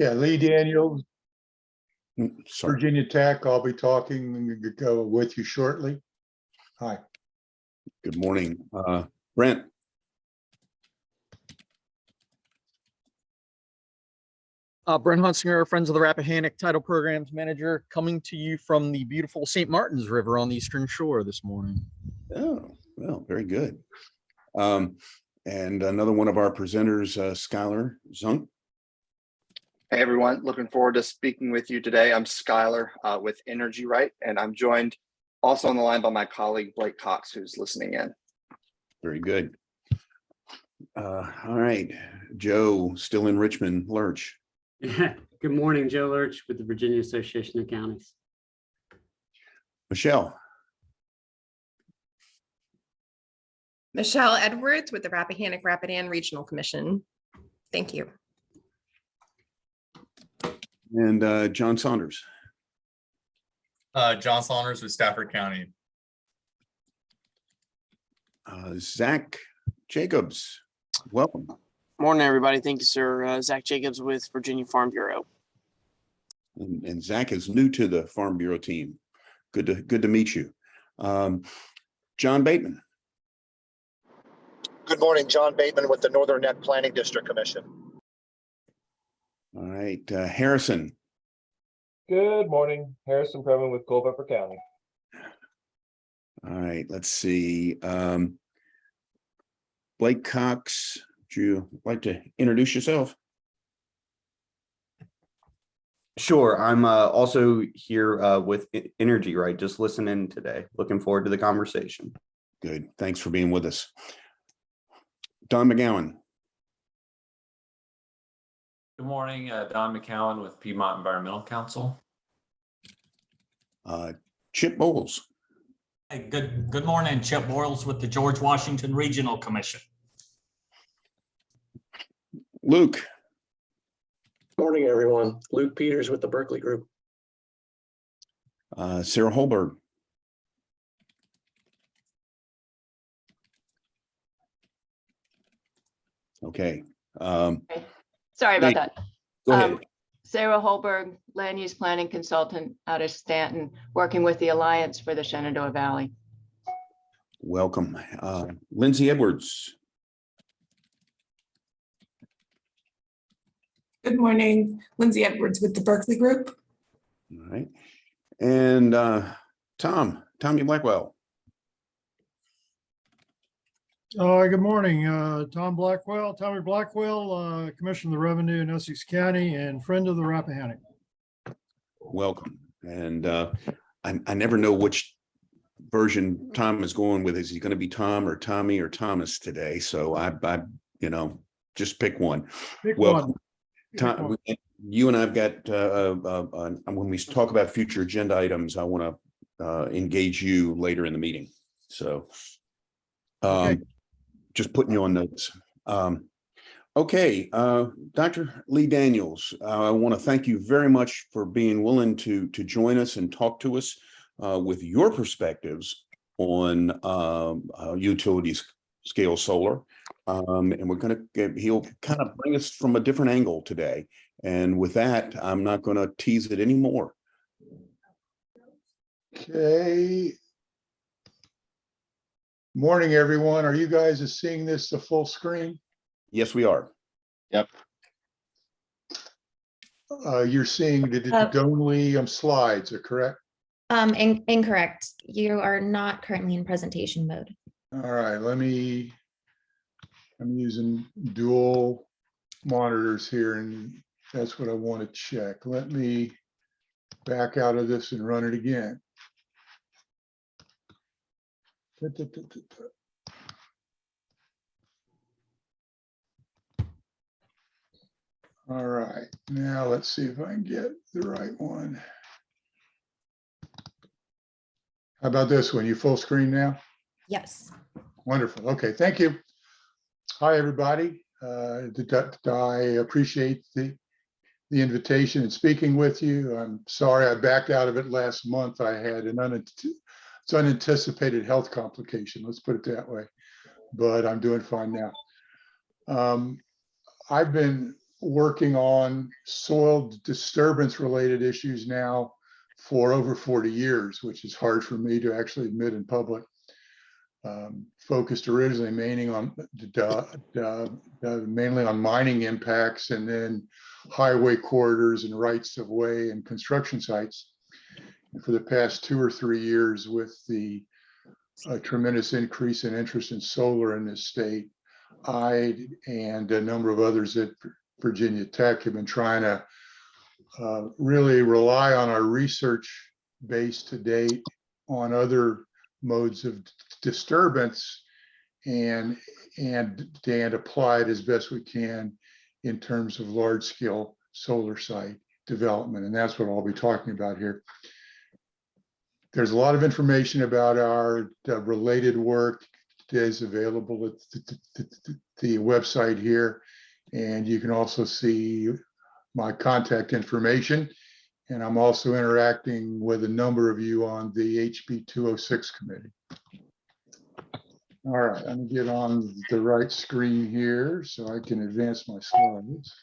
Yeah, Lee Daniels, Sorry. Virginia Tech. I'll be talking and go with you shortly. Hi. Good morning. Brent. Brent Hunsinger, Friends of the Rappahannock Title Programs Manager, coming to you from the beautiful St. Martin's River on the Eastern Shore this morning. Oh, well, very good. And another one of our presenters, Skyler Zunk. Hey everyone, looking forward to speaking with you today. I'm Skyler with Energy Right, and I'm joined also on the line by my colleague Blake Cox, who's listening in. Very good. All right, Joe, still in Richmond, Lurch. Good morning, Joe Lurch with the Virginia Association of Counties. Michelle. Michelle Edwards with the Rappahannock Rapidan Regional Commission. Thank you. And John Saunders. John Saunders with Stafford County. Zach Jacobs, welcome. Morning, everybody. Thank you, sir. Zach Jacobs with Virginia Farm Bureau. And Zach is new to the Farm Bureau team. Good to meet you. John Bateman. Good morning, John Bateman with the Northern Neck Planning District Commission. All right, Harrison. Good morning, Harrison Previn with Culpeper County. All right, let's see. Blake Cox, would you like to introduce yourself? Sure. I'm also here with Energy Right, just listening today. Looking forward to the conversation. Good. Thanks for being with us. Don McGowan. Good morning, Don McCowan with Piedmont Environmental Council. Chip Bowles. Hey, good morning, Chip Boyles with the George Washington Regional Commission. Luke. Morning, everyone. Luke Peters with the Berkeley Group. Sarah Holberg. Okay. Sorry about that. Go ahead. Sarah Holberg, Land Use Planning Consultant out of Stanton, working with the Alliance for the Shenandoah Valley. Welcome. Lindsay Edwards. Good morning, Lindsay Edwards with the Berkeley Group. All right. And Tommy Blackwell. Good morning, Tommy Blackwell, Commissioner of the Revenue in Essex County and friend of the Rappahannock. Welcome. And I never know which version Tom is going with. Is he going to be Tom or Tommy or Thomas today? So I just pick one. Welcome. Tom, you and I've got when we talk about future agenda items, I want to engage you later in the meeting. So Okay. Just putting you on notes. Okay, Dr. Lee Daniels, I want to thank you very much for being willing to join us and talk to us with your perspectives on utilities scale solar. And he'll kind of bring us from a different angle today. And with that, I'm not going to tease it anymore. Okay. Morning, everyone. Are you guys seeing this the full screen? Yes, we are. Yep. You're seeing the only slides, are correct? Incorrect. You are not currently in presentation mode. All right, I'm using dual monitors here, and that's what I want to check. Let me back out of this and run it again. All right, now let's see if I can get the right one. How about this one? You full screen now? Yes. Wonderful. Okay, thank you. Hi, everybody. I appreciate the invitation and speaking with you. I'm sorry I backed out of it last month. I had an unanticipated health complication, let's put it that way, but I'm doing fine now. I've been working on soil disturbance related issues now for over 40 years, which is hard for me to actually admit in public. Focused originally mainly on mining impacts and then highway corridors and rights of way and construction sites. And for the past 2 or 3 years, with the tremendous increase in interest in solar in this state, I and a number of others at Virginia Tech have been trying to really rely on our research base to date on other modes of disturbance and apply it as best we can in terms of large scale solar site development. And that's what I'll be talking about here. There's a lot of information about our related work that is available at the website here. And you can also see my contact information. And I'm also interacting with a number of you on the HB 206 committee. All right, I'm gonna get on the right screen here so I can advance my slides.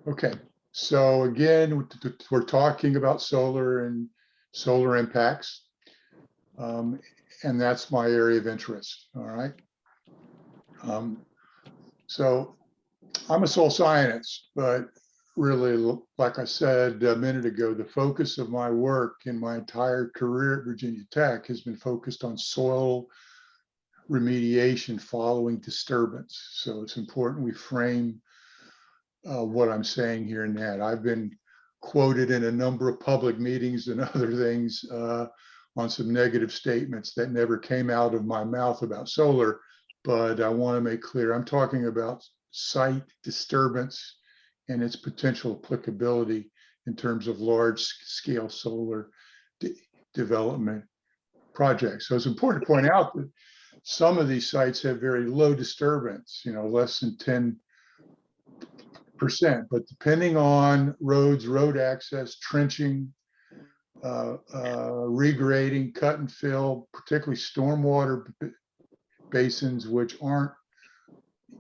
Okay, so again, we're talking about solar and solar impacts. And that's my area of interest, all right? So I'm a soil scientist, but really, like I said a minute ago, the focus of my work in my entire career at Virginia Tech has been focused on soil remediation following disturbance. So it's important we frame what I'm saying here and that. I've been quoted in a number of public meetings and other things on some negative statements that never came out of my mouth about solar, but I want to make clear I'm talking about site disturbance and its potential applicability in terms of large scale solar development projects. So it's important to point out that some of these sites have very low disturbance, less than 10%, but depending on roads, road access, trenching, regrading, cut and fill, particularly stormwater basins, which aren't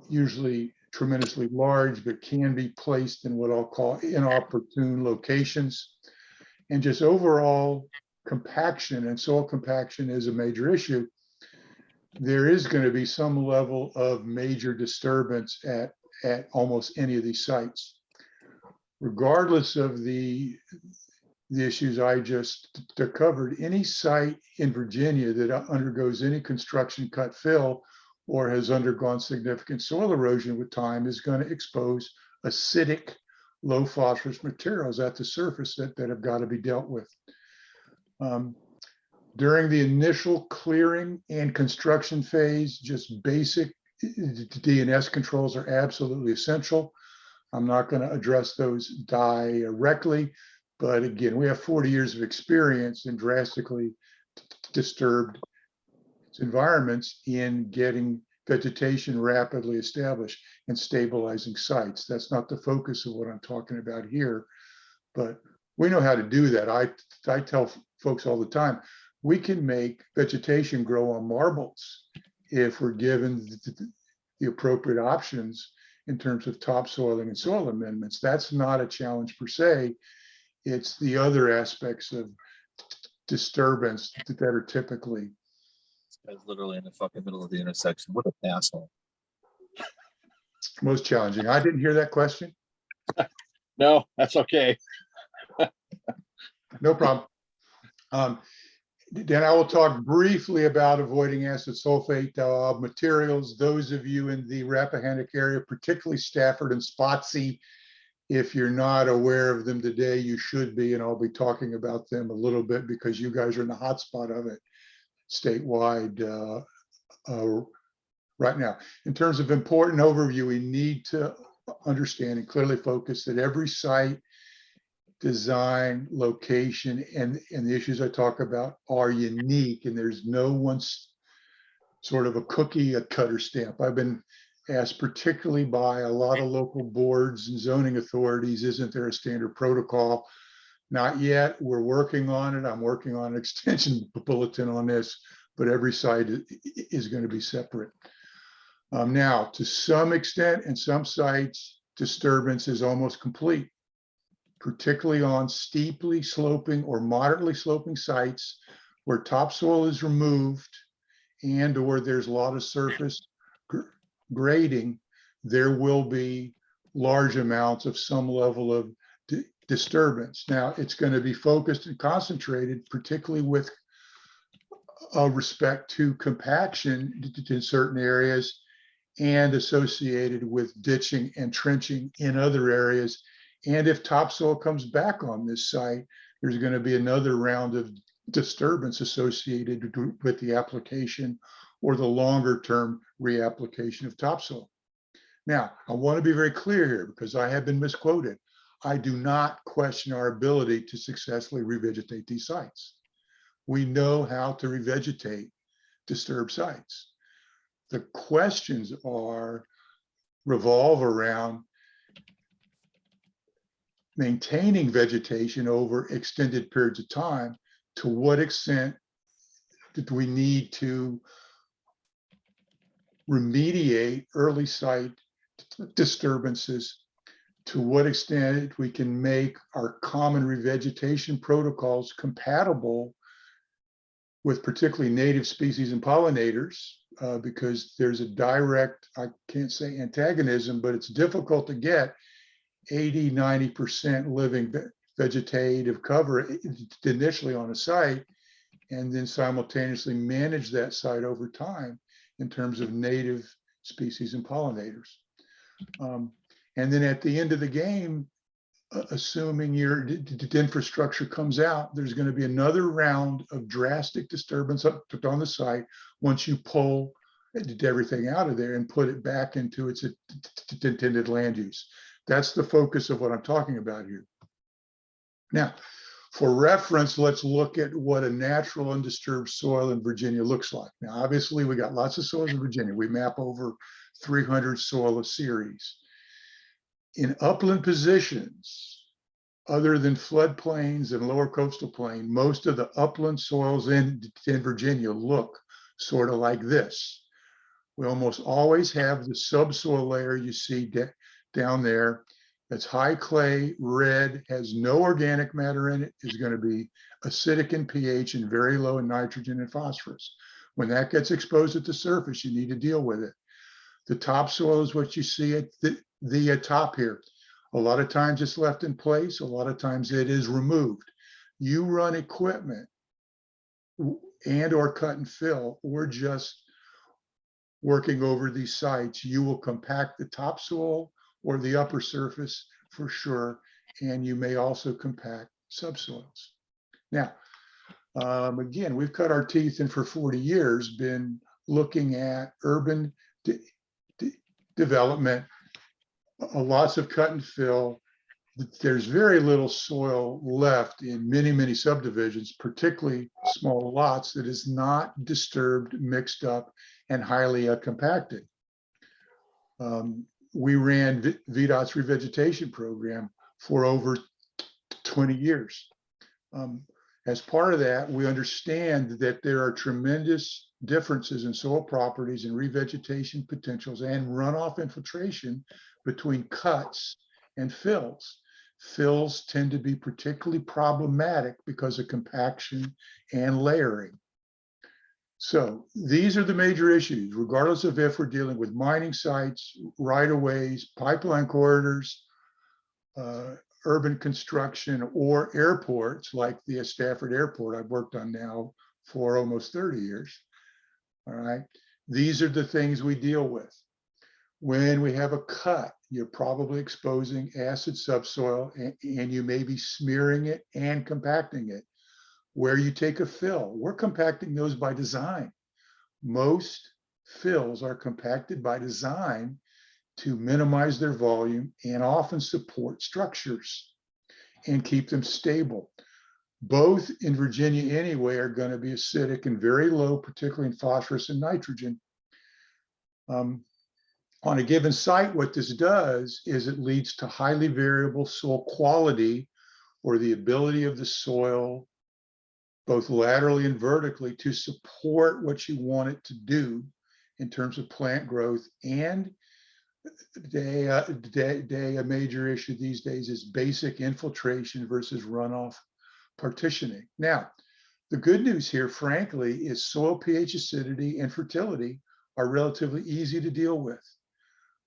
usually tremendously large, but can be placed in what I'll call inopportune locations. And just overall compaction, and soil compaction is a major issue. There is going to be some level of major disturbance at almost any of these sites. Regardless of the issues I just covered, any site in Virginia that undergoes any construction, cut, fill, or has undergone significant soil erosion with time is going to expose acidic, low phosphorus materials at the surface that have got to be dealt with. During the initial clearing and construction phase, just basic DNS controls are absolutely essential. I'm not going to address those directly, but again, we have 40 years of experience in drastically disturbed environments in getting vegetation rapidly established and stabilizing sites. That's not the focus of what I'm talking about here, but we know how to do that. I tell folks all the time, we can make vegetation grow on marbles if we're given the appropriate options in terms of topsoiling and soil amendments. That's not a challenge per se. It's the other aspects of disturbance that are typically. This guy's literally in the fucking middle of the intersection. What an asshole. Most challenging. I didn't hear that question. No, that's okay. No problem. Then I will talk briefly about avoiding acid sulfate materials. Those of you in the Rappahannock area, particularly Stafford and Spotsy, if you're not aware of them today, you should be, and I'll be talking about them a little bit because you guys are in the hot spot of it statewide right now. In terms of important overview, we need to understand and clearly focus that every site, design, location, and the issues I talk about are unique, and there's no one sort of a cookie cutter stamp. I've been asked, particularly by a lot of local boards and zoning authorities, isn't there a standard protocol? Not yet. We're working on it. I'm working on an extension bulletin on this, but every site is going to be separate. Now, to some extent, in some sites, disturbance is almost complete, particularly on steeply sloping or moderately sloping sites where topsoil is removed and or there's a lot of surface grading. There will be large amounts of some level of disturbance. Now, it's going to be focused and concentrated, particularly with respect to compaction in certain areas and associated with ditching and trenching in other areas. And if topsoil comes back on this site, there's going to be another round of disturbance associated with the application or the longer term reapplication of topsoil. Now, I want to be very clear here because I have been misquoted. I do not question our ability to successfully revegetate these sites. We know how to revegetate disturbed sites. The questions revolve around maintaining vegetation over extended periods of time. To what extent do we need to remediate early site disturbances? To what extent we can make our common revegetation protocols compatible with particularly native species and pollinators, because there's a direct, I can't say antagonism, but it's difficult to get 80, 90% living vegetative cover initially on a site, and then simultaneously manage that site over time in terms of native species and pollinators. And then at the end of the game, assuming your infrastructure comes out, there's going to be another round of drastic disturbance up on the site once you pull everything out of there and put it back into its intended land use. That's the focus of what I'm talking about here. Now, for reference, let's look at what a natural undisturbed soil in Virginia looks like. Now, obviously, we got lots of soils in Virginia. We map over 300 soil series. In upland positions, other than floodplains and lower coastal plain, most of the upland soils in Virginia look sort of like this. We almost always have the subsoil layer you see down there. That's high clay, red, has no organic matter in it, is going to be acidic in pH and very low in nitrogen and phosphorus. When that gets exposed at the surface, you need to deal with it. The topsoil is what you see at the top here. A lot of times it's left in place. A lot of times it is removed. You run equipment and or cut and fill, or just working over these sites, you will compact the topsoil or the upper surface for sure. And you may also compact subsoils. Now, again, we've cut our teeth in for 40 years, been looking at urban development, lots of cut and fill. There's very little soil left in many, many subdivisions, particularly small lots, that is not disturbed, mixed up, and highly compacted. We ran VDOT's revegetation program for over 20 years. As part of that, we understand that there are tremendous differences in soil properties and revegetation potentials and runoff infiltration between cuts and fills. Fills tend to be particularly problematic because of compaction and layering. So these are the major issues, regardless of if we're dealing with mining sites, right-of-ways, pipeline corridors, urban construction, or airports like the Stafford Airport I've worked on now for almost 30 years. All right. These are the things we deal with. When we have a cut, you're probably exposing acid subsoil, and you may be smearing it and compacting it. Where you take a fill, we're compacting those by design. Most fills are compacted by design to minimize their volume and often support structures and keep them stable. Both in Virginia anyway are going to be acidic and very low, particularly in phosphorus and nitrogen. On a given site, what this does is it leads to highly variable soil quality, or the ability of the soil, both laterally and vertically, to support what you want it to do in terms of plant growth. And a major issue these days is basic infiltration versus runoff partitioning. Now, the good news here, frankly, is soil pH acidity and fertility are relatively easy to deal with.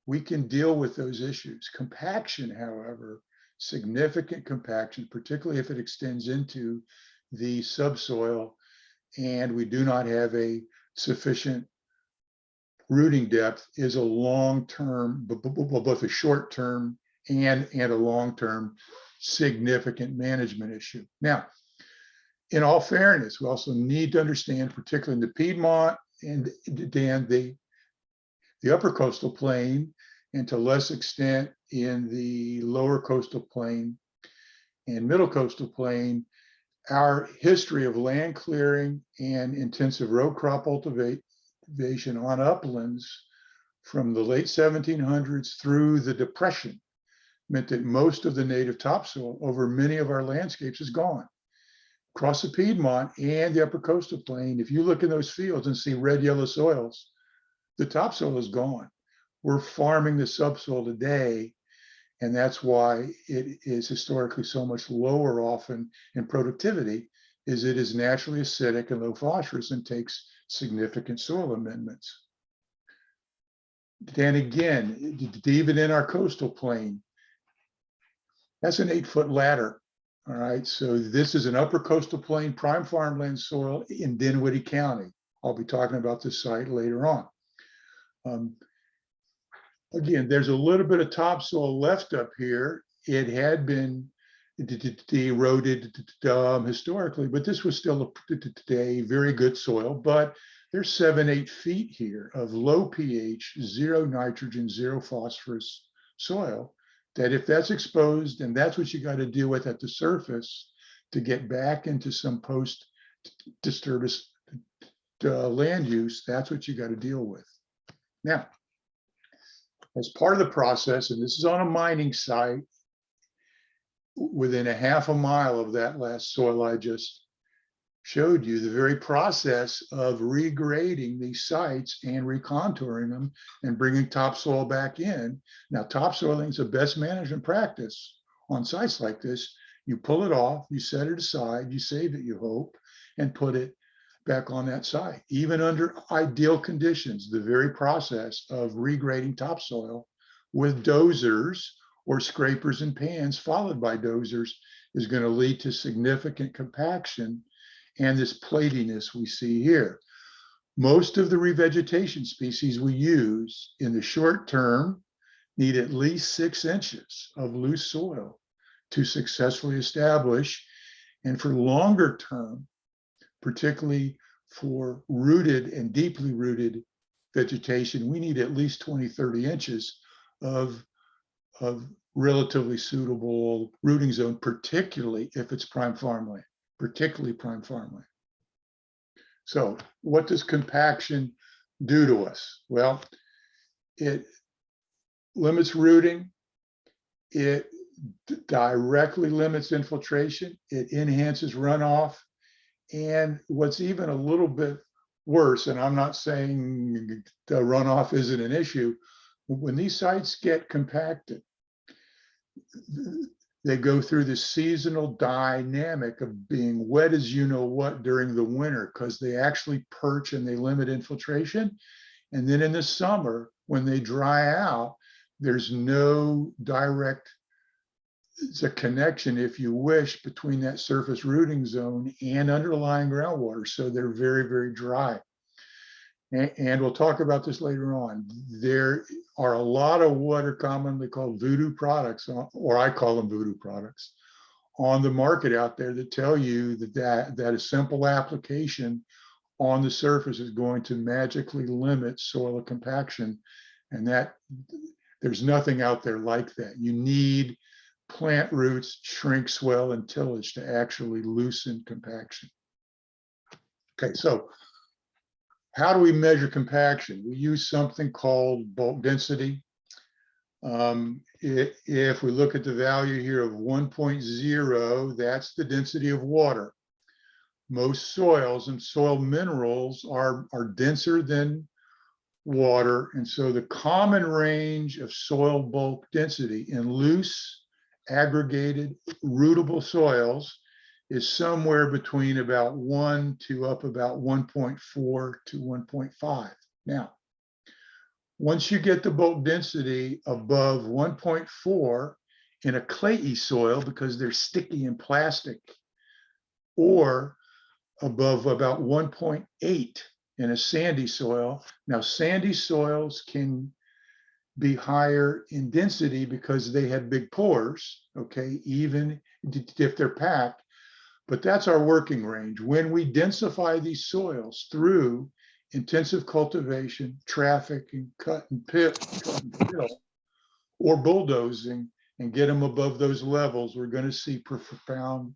We can deal with those issues. Compaction, however, significant compaction, particularly if it extends into the subsoil and we do not have a sufficient rooting depth, is a long-term, both a short-term and a long-term significant management issue. Now, in all fairness, we also need to understand, particularly in the Piedmont and the upper coastal plain, and to less extent in the lower coastal plain and middle coastal plain, our history of land clearing and intensive row crop cultivation on uplands from the late 1700s through the Depression meant that most of the native topsoil over many of our landscapes is gone. Across the Piedmont and the upper coastal plain, if you look in those fields and see red, yellow soils, the topsoil is gone. We're farming the subsoil today, and that's why it is historically so much lower often in productivity, is it is naturally acidic and low phosphorus and takes significant soil amendments. Then again, even in our coastal plain, that's an 8-foot ladder. All right, so this is an upper coastal plain prime farmland soil in Dinwiddie County. I'll be talking about this site later on. Again, there's a little bit of topsoil left up here. It had been eroded historically, but this was still today very good soil. But there's 7-8 feet here of low pH, 0 nitrogen, 0 phosphorus soil, that if that's exposed, and that's what you got to deal with at the surface to get back into some post-disturbance land use, that's what you got to deal with. Now, as part of the process, and this is on a mining site, within a half a mile of that last soil I just showed you, the very process of regrading these sites and recontouring them and bringing topsoil back in. Now, topsoiling is the best management practice on sites like this. You pull it off, you set it aside, you save it, you hope, and put it back on that site. Even under ideal conditions, the very process of regrading topsoil with dozers or scrapers and pans followed by dozers is going to lead to significant compaction and this platiness we see here. Most of the revegetation species we use in the short term need at least 6 inches of loose soil to successfully establish. And for longer term, particularly for rooted and deeply rooted vegetation, we need at least 20-30 inches of relatively suitable rooting zone, particularly if it's prime farmland. So what does compaction do to us? Well, it limits rooting. It directly limits infiltration. It enhances runoff. And what's even a little bit worse, and I'm not saying the runoff isn't an issue, when these sites get compacted, they go through the seasonal dynamic of being wet as you know what during the winter, because they actually perch and they limit infiltration. And then in the summer, when they dry out, there's no direct, it's a connection, if you wish, between that surface rooting zone and underlying groundwater. So they're very, very dry. And we'll talk about this later on. There are a lot of what are commonly called voodoo products, or I call them voodoo products, on the market out there that tell you that a simple application on the surface is going to magically limit soil compaction. And that there's nothing out there like that. You need plant roots, shrink, swell, and tillage to actually loosen compaction. Okay, so how do we measure compaction? We use something called bulk density. If we look at the value here of 1.0, that's the density of water. Most soils and soil minerals are denser than water. And so the common range of soil bulk density in loose, aggregated, rootable soils is somewhere between about 1 to up about 1.4 to 1.5. Now, once you get the bulk density above 1.4 in a clayey soil, because they're sticky and plastic, or above about 1.8 in a sandy soil. Now, sandy soils can be higher in density because they have big pores, okay, even if they're packed, but that's our working range. When we densify these soils through intensive cultivation, trafficking, cut and fill, or bulldozing and get them above those levels, we're going to see profound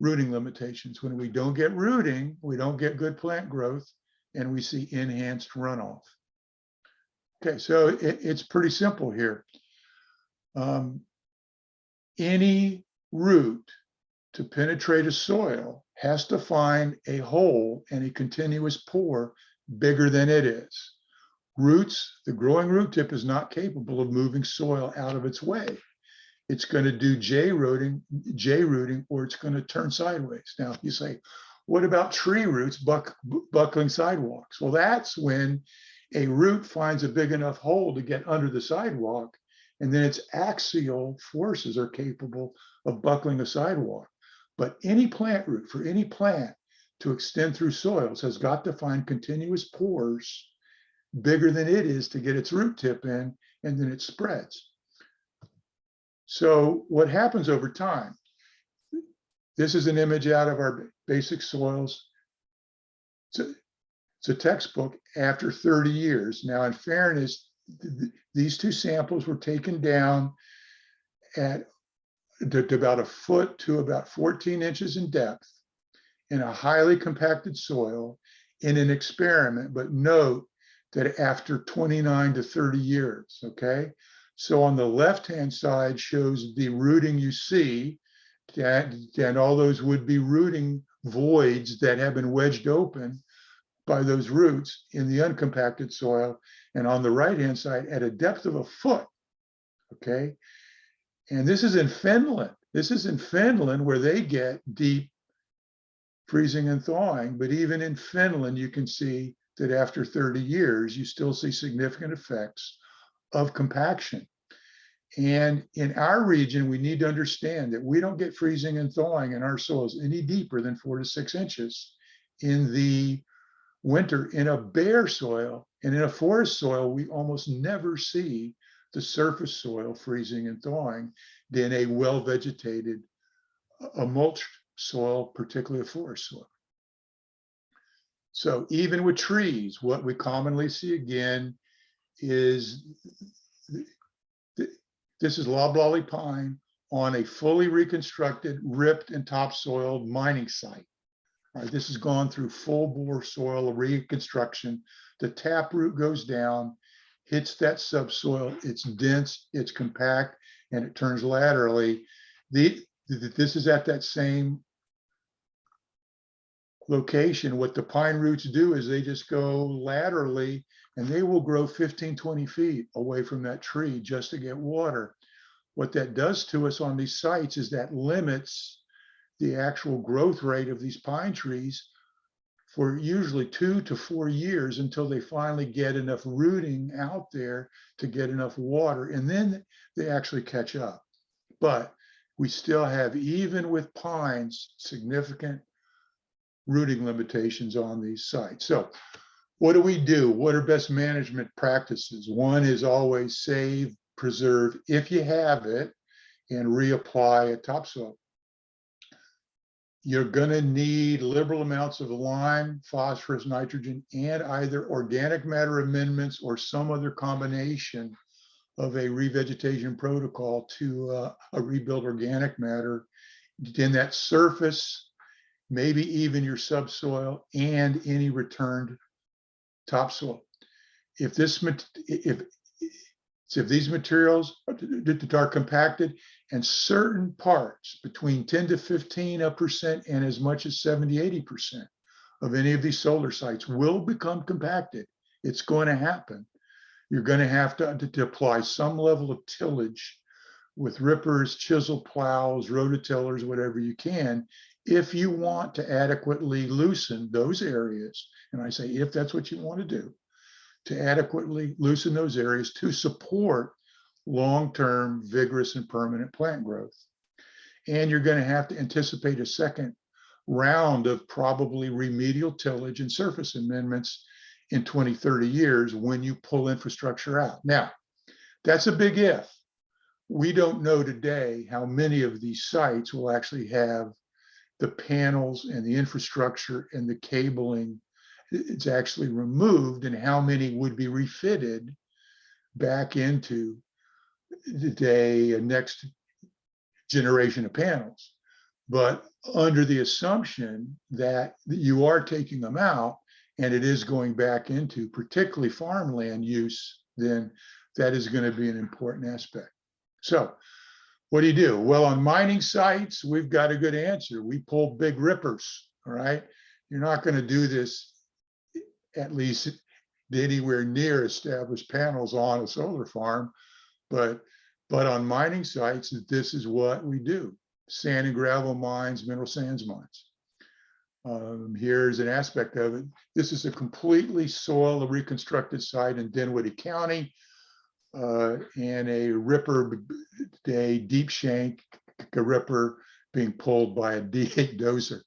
rooting limitations. When we don't get rooting, we don't get good plant growth, and we see enhanced runoff. Okay, so it's pretty simple here. Any root to penetrate a soil has to find a hole and a continuous pore bigger than it is. Roots, the growing root tip is not capable of moving soil out of its way. It's going to do J rooting, or it's going to turn sideways. Now, you say, what about tree roots buckling sidewalks? Well, that's when a root finds a big enough hole to get under the sidewalk, and then its axial forces are capable of buckling a sidewalk. But any plant root, for any plant to extend through soils, has got to find continuous pores bigger than it is to get its root tip in, and then it spreads. So what happens over time? This is an image out of our basic soils. It's a textbook after 30 years. Now, in fairness, these two samples were taken down at about a foot to about 14 inches in depth in a highly compacted soil in an experiment, but note that after 29 to 30 years, okay? So on the left-hand side shows the rooting you see, and all those would be rooting voids that have been wedged open by those roots in the uncompacted soil. And on the right-hand side, at a depth of a foot, okay? And this is in Finland. This is in Finland where they get deep freezing and thawing. But even in Finland, you can see that after 30 years, you still see significant effects of compaction. And in our region, we need to understand that we don't get freezing and thawing in our soils any deeper than 4 to 6 inches in the winter. In a bare soil and in a forest soil, we almost never see the surface soil freezing and thawing than a well-vegetated, a mulched soil, particularly a forest soil. So even with trees, what we commonly see again is this is loblolly pine on a fully reconstructed, ripped and topsoiled mining site. All right, this has gone through full bore soil reconstruction. The taproot goes down, hits that subsoil, it's dense, it's compact, and it turns laterally. This is at that same location. What the pine roots do is they just go laterally, and they will grow 15, 20 feet away from that tree just to get water. What that does to us on these sites is that limits the actual growth rate of these pine trees for usually 2 to 4 years until they finally get enough rooting out there to get enough water, and then they actually catch up. But we still have, even with pines, significant rooting limitations on these sites. So what do? What are best management practices? One is always save, preserve, if you have it, and reapply a topsoil. You're going to need liberal amounts of lime, phosphorus, nitrogen, and either organic matter amendments or some other combination of a revegetation protocol to rebuild organic matter in that surface, maybe even your subsoil and any returned topsoil. If these materials are compacted, and certain parts between 10 to 15% and as much as 70, 80% of any of these solar sites will become compacted It's going to happen. You're going to have to apply some level of tillage with rippers, chisel plows, rototillers, whatever you can, if you want to adequately loosen those areas. And I say, if that's what you want to do, to adequately loosen those areas to support long-term, vigorous and permanent plant growth. And you're going to have to anticipate a second round of probably remedial tillage and surface amendments in 20, 30 years when you pull infrastructure out. Now, that's a big if. We don't know today how many of these sites will actually have the panels and the infrastructure and the cabling. It's actually removed, and how many would be refitted back into a next generation of panels. But under the assumption that you are taking them out and it is going back into particularly farmland use, then that is going to be an important aspect. So what do? Well, on mining sites, we've got a good answer. We pull big rippers, all right? You're not going to do this, at least anywhere near established panels on a solar farm, but on mining sites, this is what we do. Sand and gravel mines, mineral sands mines. Here's an aspect of it. This is a completely soil reconstructed site in Dinwiddie County, and a ripper, a deep shank ripper being pulled by a D8 dozer.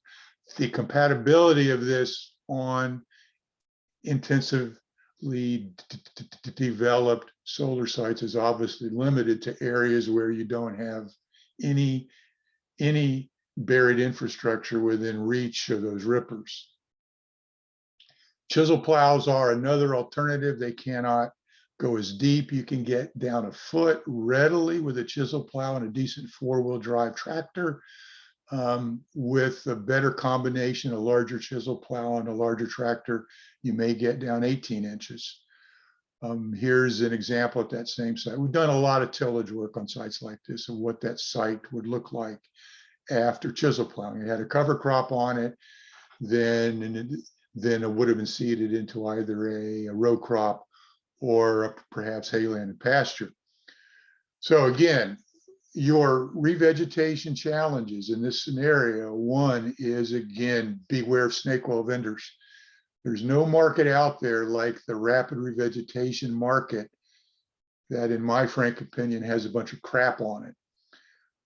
The compatibility of this on intensively developed solar sites is obviously limited to areas where you don't have any buried infrastructure within reach of those rippers. Chisel plows are another alternative. They cannot go as deep. You can get down a foot readily with a chisel plow and a decent four-wheel drive tractor. With a better combination, a larger chisel plow and a larger tractor, you may get down 18 inches. Here's an example at that same site. We've done a lot of tillage work on sites like this and what that site would look like after chisel plowing. It had a cover crop on it, then it would have been seeded into either a row crop or perhaps hayland and pasture. So again, your revegetation challenges in this scenario, one is, again, beware of snake oil vendors. There's no market out there like the rapid revegetation market that, in my frank opinion, has a bunch of crap on it.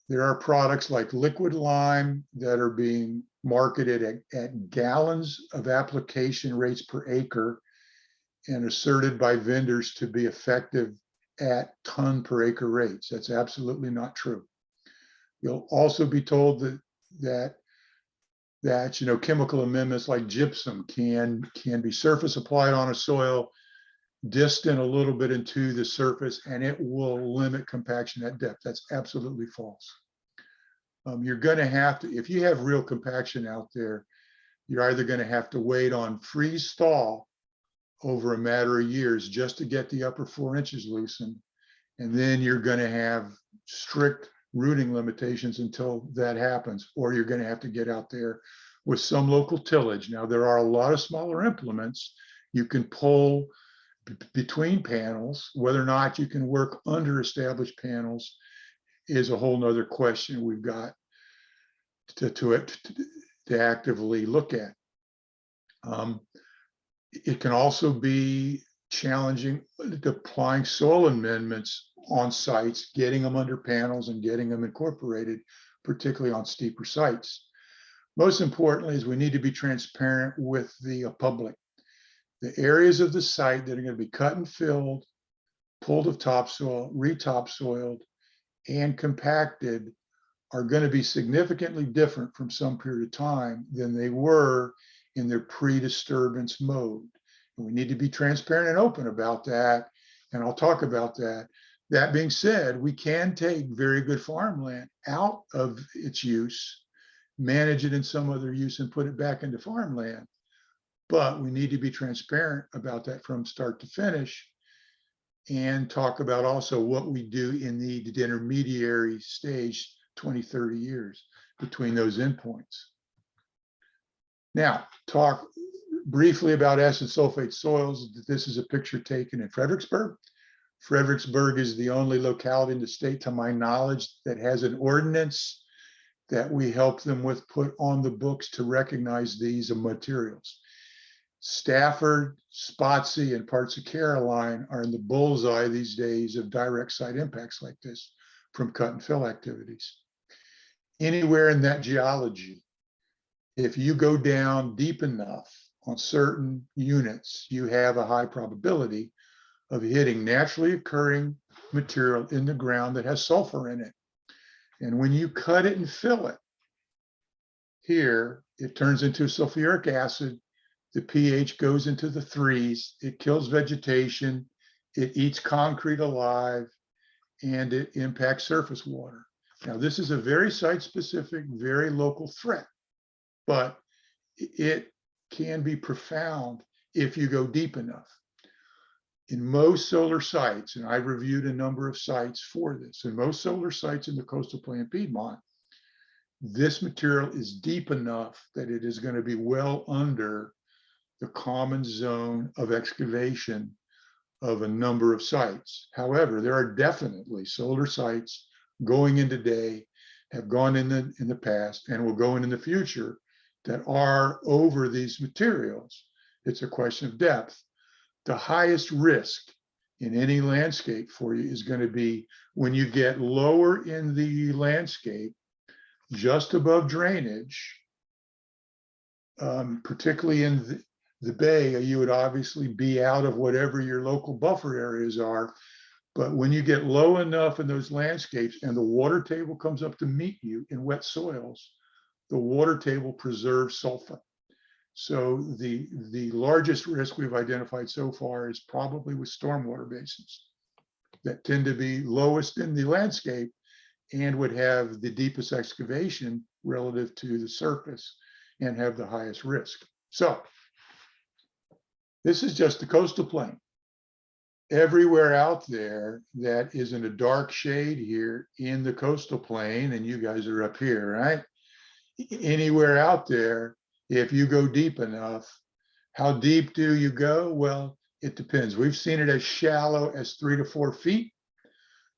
There are products like liquid lime that are being marketed at gallons of application rates per acre and asserted by vendors to be effective at ton per acre rates. That's absolutely not true. You'll also be told that chemical amendments like gypsum can be surface applied on a soil distant a little bit into the surface, and it will limit compaction at depth. That's absolutely false. You're going to have to, if you have real compaction out there, you're either going to have to wait on freeze thaw over a matter of years just to get the upper 4 inches loosened, and then you're going to have strict rooting limitations until that happens, or you're going to have to get out there with some local tillage. Now, there are a lot of smaller implements you can pull between panels. Whether or not you can work under established panels is a whole nother question we've got to actively look at. It can also be challenging applying soil amendments on sites, getting them under panels and getting them incorporated, particularly on steeper sites. Most importantly is we need to be transparent with the public. The areas of the site that are going to be cut and filled, pulled of topsoil, retopsoiled, and compacted are going to be significantly different from some period of time than they were in their pre-disturbance mode. And we need to be transparent and open about that, and I'll talk about that. That being said, we can take very good farmland out of its use, manage it in some other use, and put it back into farmland. But we need to be transparent about that from start to finish, and talk about also what we do in the intermediary stage, 20, 30 years between those endpoints. Now, talk Briefly about acid sulfate soils, this is a picture taken in Fredericksburg. Fredericksburg is the only locality in the state, to my knowledge, that has an ordinance that we help them with put on the books to recognize these materials. Stafford, Spotsy, and parts of Caroline are in the bullseye these days of direct site impacts like this from cut and fill activities. Anywhere in that geology, if you go down deep enough on certain units, you have a high probability of hitting naturally occurring material in the ground that has sulfur in it. And when you cut it and fill it, here, it turns into sulfuric acid. The pH goes into the 3s. It kills vegetation. It eats concrete alive, and it impacts surface water. Now, this is a very site-specific, very local threat, but it can be profound if you go deep enough. In most solar sites, and I reviewed a number of sites for this, in most solar sites in the coastal plain Piedmont, this material is deep enough that it is going to be well under the common zone of excavation of a number of sites. However, there are definitely solar sites going in today, have gone in the past, and will go in the future that are over these materials. It's a question of depth. The highest risk in any landscape for you is going to be when you get lower in the landscape, just above drainage, particularly in the bay, you would obviously be out of whatever your local buffer areas are. But when you get low enough in those landscapes and the water table comes up to meet you in wet soils, the water table preserves sulfur. So the largest risk we've identified so far is probably with stormwater basins that tend to be lowest in the landscape and would have the deepest excavation relative to the surface and have the highest risk. So this is just the coastal plain. Everywhere out there that is in a dark shade here in the coastal plain, and you guys are up here, right? Anywhere out there, if you go deep enough, how deep do you go? Well, it depends. We've seen it as shallow as 3 to 4 feet,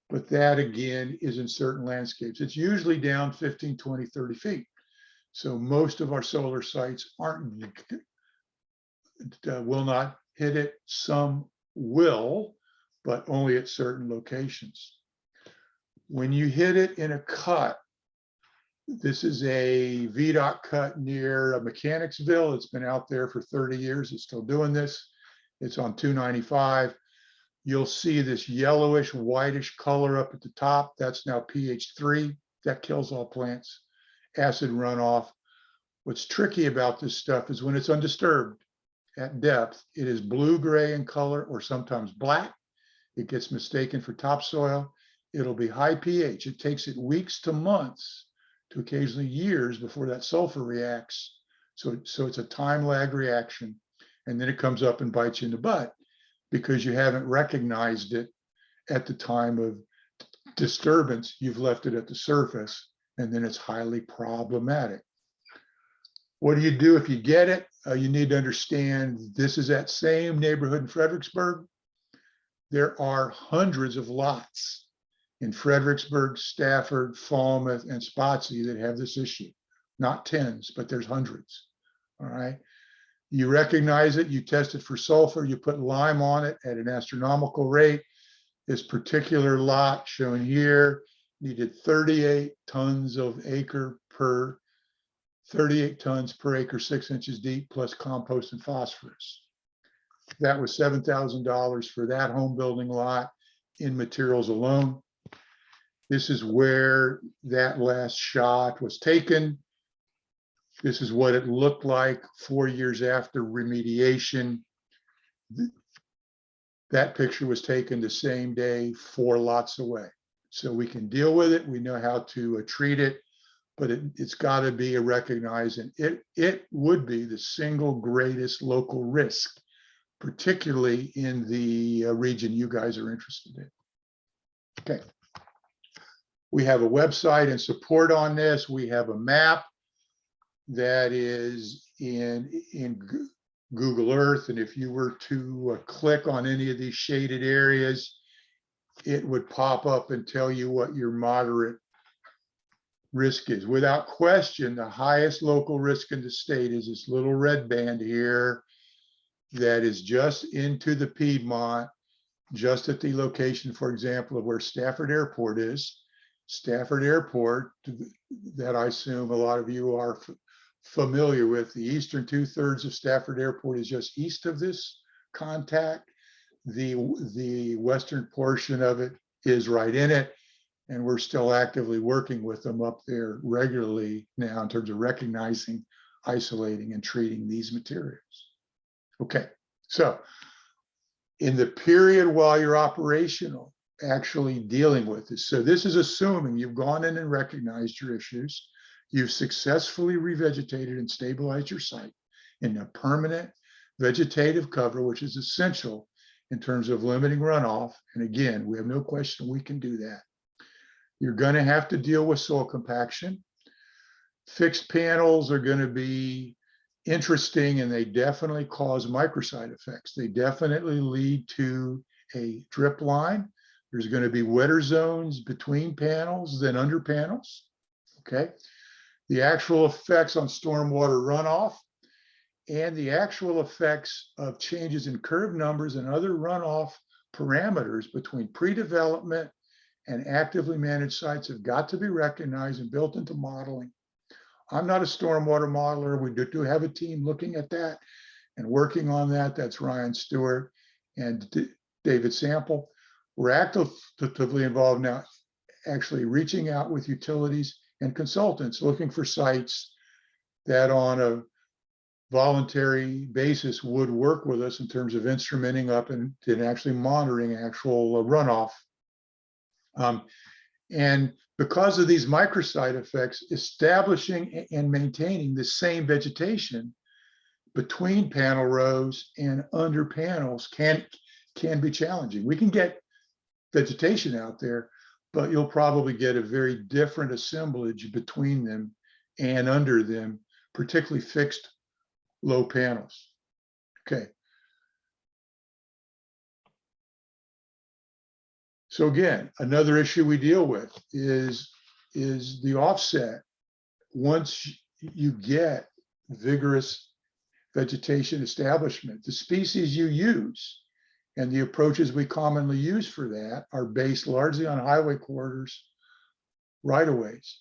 but that again is in certain landscapes. It's usually down 15, 20, 30 feet. So most of our solar sites will not hit it. Some will, but only at certain locations. When you hit it in a cut, this is a VDOT cut near Mechanicsville. It's been out there for 30 years. It's still doing this. It's on 295. You'll see this yellowish, whitish color up at the top. That's now pH 3. That kills all plants. Acid runoff. What's tricky about this stuff is when it's undisturbed at depth, it is blue-gray in color or sometimes black. It gets mistaken for topsoil. It'll be high pH. It takes it weeks to months to occasionally years before that sulfur reacts. So it's a time lag reaction. And then it comes up and bites you in the butt because you haven't recognized it at the time of disturbance. You've left it at the surface, and then it's highly problematic. What do you do if you get it? You need to understand this is that same neighborhood in Fredericksburg. There are hundreds of lots in Fredericksburg, Stafford, Falmouth, and Spotsy that have this issue. Not tens, but there's hundreds. All right. You recognize it, you test it for sulfur, you put lime on it at an astronomical rate. This particular lot shown here needed 38 tons of acre per 38 tons per acre, 6 inches deep, plus compost and phosphorus. That was $7,000 for that home building lot in materials alone. This is where that last shot was taken. This is what it looked like 4 years after remediation. That picture was taken the same day, 4 lots away. So we can deal with it. We know how to treat it, but it's got to be recognized, and it would be the single greatest local risk, particularly in the region you guys are interested in. Okay. We have a website and support on this. We have a map that is in Google Earth, and if you were to click on any of these shaded areas, it would pop up and tell you what your moderate risk is. Without question, the highest local risk in the state is this little red band here that is just into the Piedmont, just at the location, for example, of where Stafford Airport is. Stafford Airport, that I assume a lot of you are familiar with, the eastern 2/3 of Stafford Airport is just east of this contact. The western portion of it is right in it. And we're still actively working with them up there regularly now in terms of recognizing, isolating, and treating these materials. Okay, so in the period while you're operational, actually dealing with this. So this is assuming you've gone in and recognized your issues. You've successfully revegetated and stabilized your site in a permanent vegetative cover, which is essential in terms of limiting runoff. And again, we have no question we can do that. You're going to have to deal with soil compaction. Fixed panels are going to be interesting, and they definitely cause microsite effects. They definitely lead to a drip line. There's going to be wetter zones between panels than under panels. Okay. The actual effects on stormwater runoff and the actual effects of changes in curve numbers and other runoff parameters between pre-development and actively managed sites have got to be recognized and built into modeling. I'm not a stormwater modeler. We do have a team looking at that and working on that. That's Ryan Stewart and David Sample. We're actively involved now, actually reaching out with utilities and consultants, looking for sites that on a voluntary basis would work with us in terms of instrumenting up and actually monitoring actual runoff. And because of these microsite effects, establishing and maintaining the same vegetation between panel rows and under panels can be challenging. We can get vegetation out there, but you'll probably get a very different assemblage between them and under them, particularly fixed low panels. Okay. So again, another issue we deal with is the offset. Once you get vigorous vegetation establishment, the species you use and the approaches we commonly use for that are based largely on highway corridors, right-of-ways.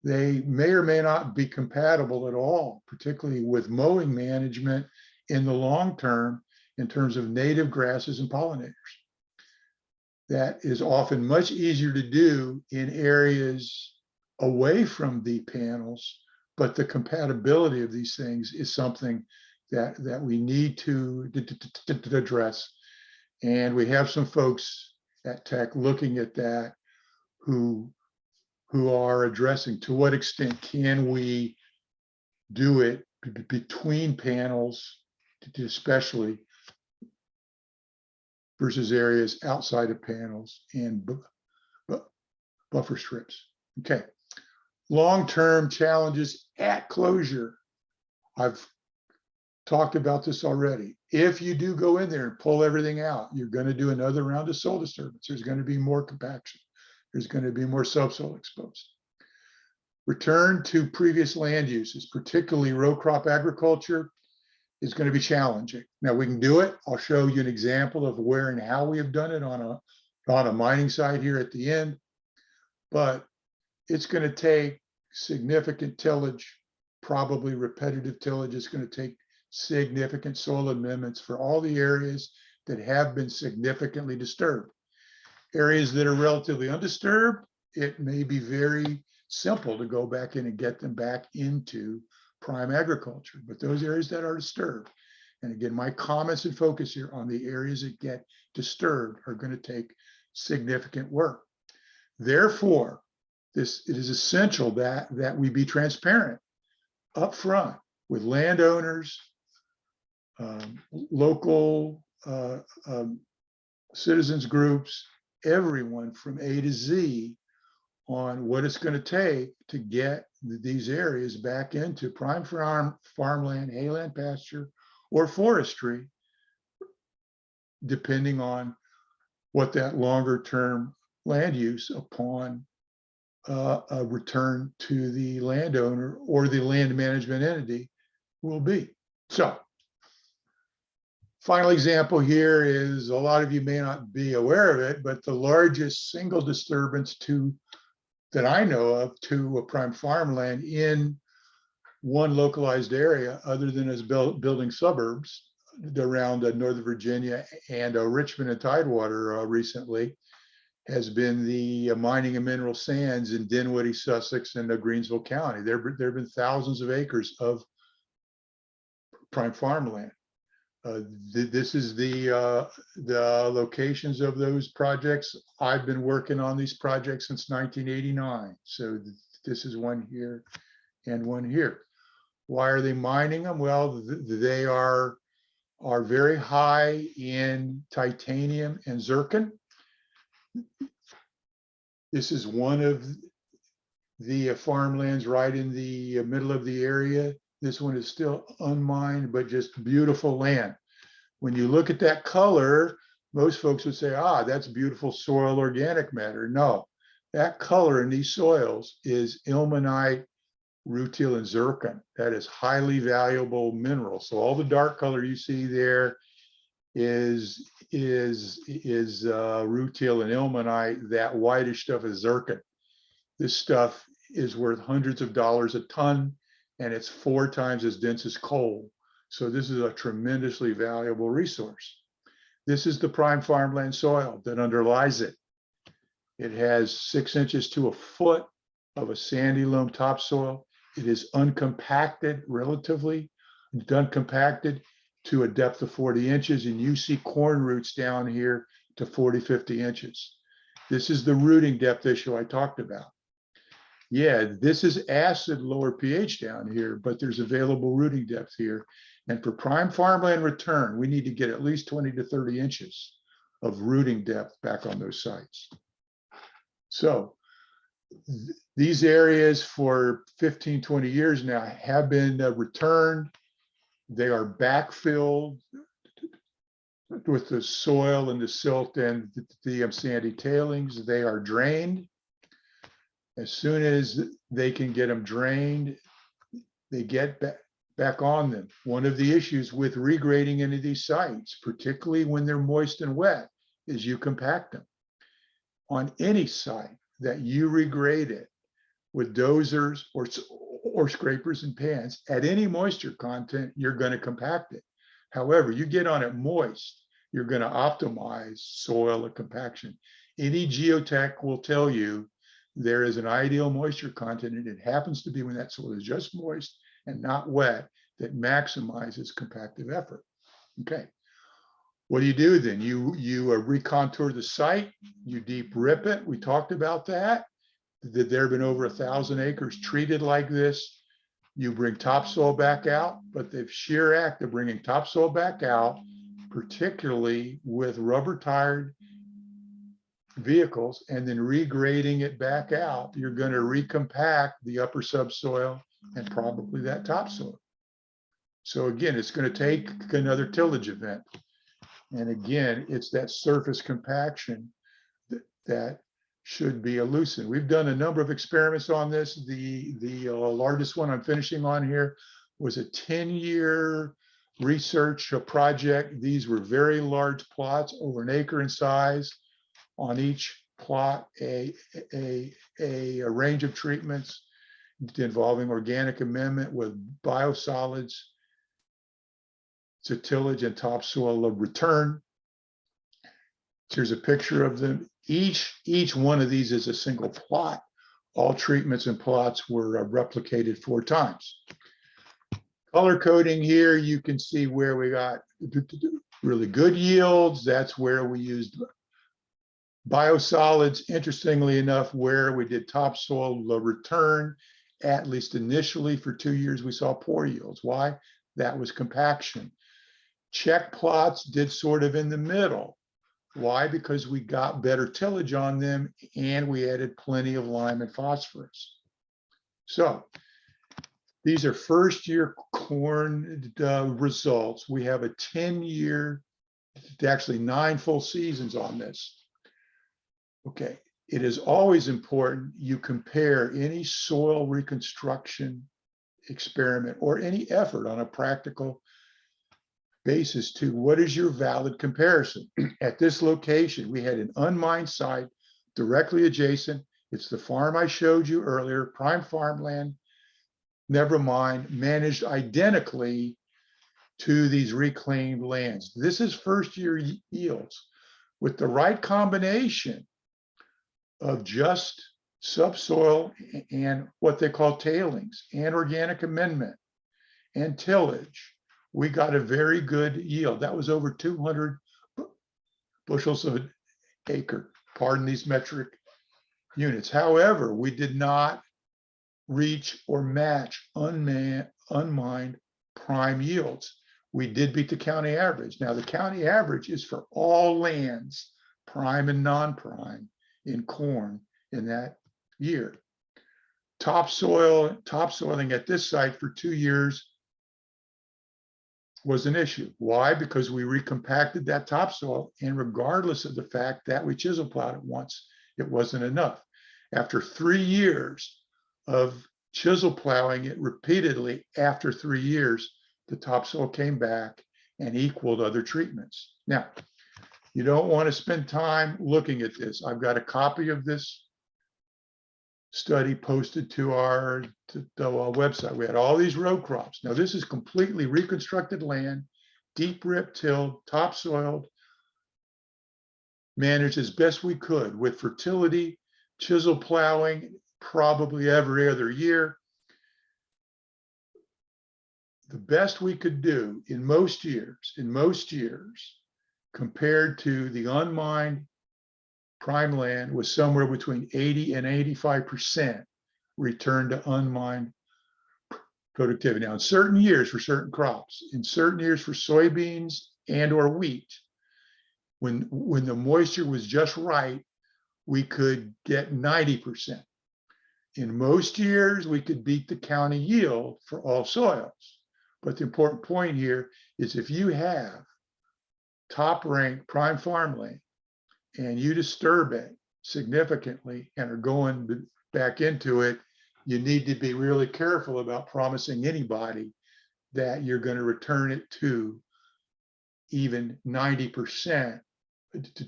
They may or may not be compatible at all, particularly with mowing management in the long term in terms of native grasses and pollinators. That is often much easier to do in areas away from the panels, but the compatibility of these things is something that we need to address. And we have some folks at Tech looking at that who are addressing to what extent can we do it between panels, especially versus areas outside of panels and buffer strips. Okay. Long-term challenges at closure. I've talked about this already. If you do go in there and pull everything out, you're going to do another round of soil disturbance. There's going to be more compaction. There's going to be more subsoil exposed. Return to previous land uses, particularly row crop agriculture, is going to be challenging. Now we can do it. I'll show you an example of where and how we have done it on a mining site here at the end, but it's going to take significant tillage, probably repetitive tillage. It's going to take significant soil amendments for all the areas that have been significantly disturbed. Areas that are relatively undisturbed, it may be very simple to go back in and get them back into prime agriculture, but those areas that are disturbed, and again, my comments and focus here on the areas that get disturbed are going to take significant work. Therefore, it is essential that we be transparent up front with landowners, local citizens groups, everyone from A to Z on what it's going to take to get these areas back into prime farmland, hayland pasture, or forestry, depending on what that longer term land use upon a return to the landowner or the land management entity will be. So, final example here is, a lot of you may not be aware of it, but the largest single disturbance that I know of to a prime farmland in one localized area, other than as building suburbs around Northern Virginia and Richmond and Tidewater recently, has been the mining of mineral sands in Dinwiddie, Sussex, and Greensville County. There have been thousands of acres of prime farmland. This is the locations of those projects. I've been working on these projects since 1989. So this is one here and one here. Why are they mining them? Well, they are very high in titanium and zircon. This is one of the farmlands right in the middle of the area. This one is still unmined, but just beautiful land. When you look at that color, most folks would say, ah, that's beautiful soil organic matter. No, that color in these soils is ilmenite, rutile, and zircon. That is highly valuable mineral. So all the dark color you see there is rutile and ilmenite. That whitish stuff is zircon. This stuff is worth hundreds of dollars a ton, and it's 4 times as dense as coal. So this is a tremendously valuable resource. This is the prime farmland soil that underlies it. It has 6 inches to a foot of a sandy loam topsoil. It is uncompacted, relatively uncompacted, to a depth of 40 inches. And you see corn roots down here to 40, 50 inches. This is the rooting depth issue I talked about. Yeah, this is acid, lower pH down here, but there's available rooting depth here. And for prime farmland return, we need to get at least 20 to 30 inches of rooting depth back on those sites. So these areas for 15, 20 years now have been returned. They are backfilled with the soil and the silt and the sandy tailings. They are drained. As soon as they can get them drained, they get back on them. One of the issues with regrading into these sites, particularly when they're moist and wet, is you compact them. On any site that you regrade it with dozers or scrapers and pans, at any moisture content, you're going to compact it. However, you get on it moist, you're going to optimize soil and compaction. Any geotech will tell you there is an ideal moisture content, and it happens to be when that soil is just moist and not wet, that maximizes compactive effort. Okay. What do you do then? You recontour the site, you deep rip it. We talked about that. There have been over 1,000 acres treated like this. You bring topsoil back out, but the sheer act of bringing topsoil back out, particularly with rubber tired vehicles, and then regrading it back out, you're going to recompact the upper subsoil and probably that topsoil. So again, it's going to take another tillage event. And again, it's that surface compaction that should be loosened. We've done a number of experiments on this. The largest one I'm finishing on here was a 10-year research project. These were very large plots, over an acre in size. On each plot, a range of treatments involving organic amendment with biosolids to tillage and topsoil of return. Here's a picture of them. Each one of these is a single plot. All treatments and plots were replicated 4 times. Color coding here, you can see where we got really good yields. That's where we used biosolids. Interestingly enough, where we did topsoil return, at least initially for 2 years, we saw poor yields. Why? That was compaction. Check plots did sort of in the middle. Why? Because we got better tillage on them and we added plenty of lime and phosphorus. So these are first year corn results. We have a 10-year, actually 9 full seasons on this. Okay, it is always important you compare any soil reconstruction experiment or any effort on a practical basis to what is your valid comparison. At this location, we had an unmined site directly adjacent. It's the farm I showed you earlier, prime farmland, never mind, managed identically to these reclaimed lands. This is first year yields with the right combination of just subsoil and what they call tailings and organic amendment and tillage. We got a very good yield. That was over 200 bushels of an acre, pardon these metric units. However, we did not reach or match unmined prime yields. We did beat the county average. Now, the county average is for all lands, prime and non-prime, in corn in that year. Topsoiling at this site for 2 years was an issue. Why? Because we recompacted that topsoil, and regardless of the fact that we chisel plowed it once, it wasn't enough. After 3 years of chisel plowing it repeatedly, after 3 years, the topsoil came back and equaled other treatments. Now, you don't want to spend time looking at this. I've got a copy of this study posted to our website. We had all these row crops. Now, this is completely reconstructed land, deep rip tilled, topsoiled, managed as best we could with fertility, chisel plowing, probably every other year. The best we could do in most years, compared to the unmined prime land, was somewhere between 80 and 85% return to unmined productivity. Now, in certain years for certain crops, in certain years for soybeans and or wheat, when the moisture was just right, we could get 90%. In most years, we could beat the county yield for all soils. But the important point here is if you have top ranked prime farmland and you disturb it significantly and are going back into it, you need to be really careful about promising anybody that you're going to return it to even 90%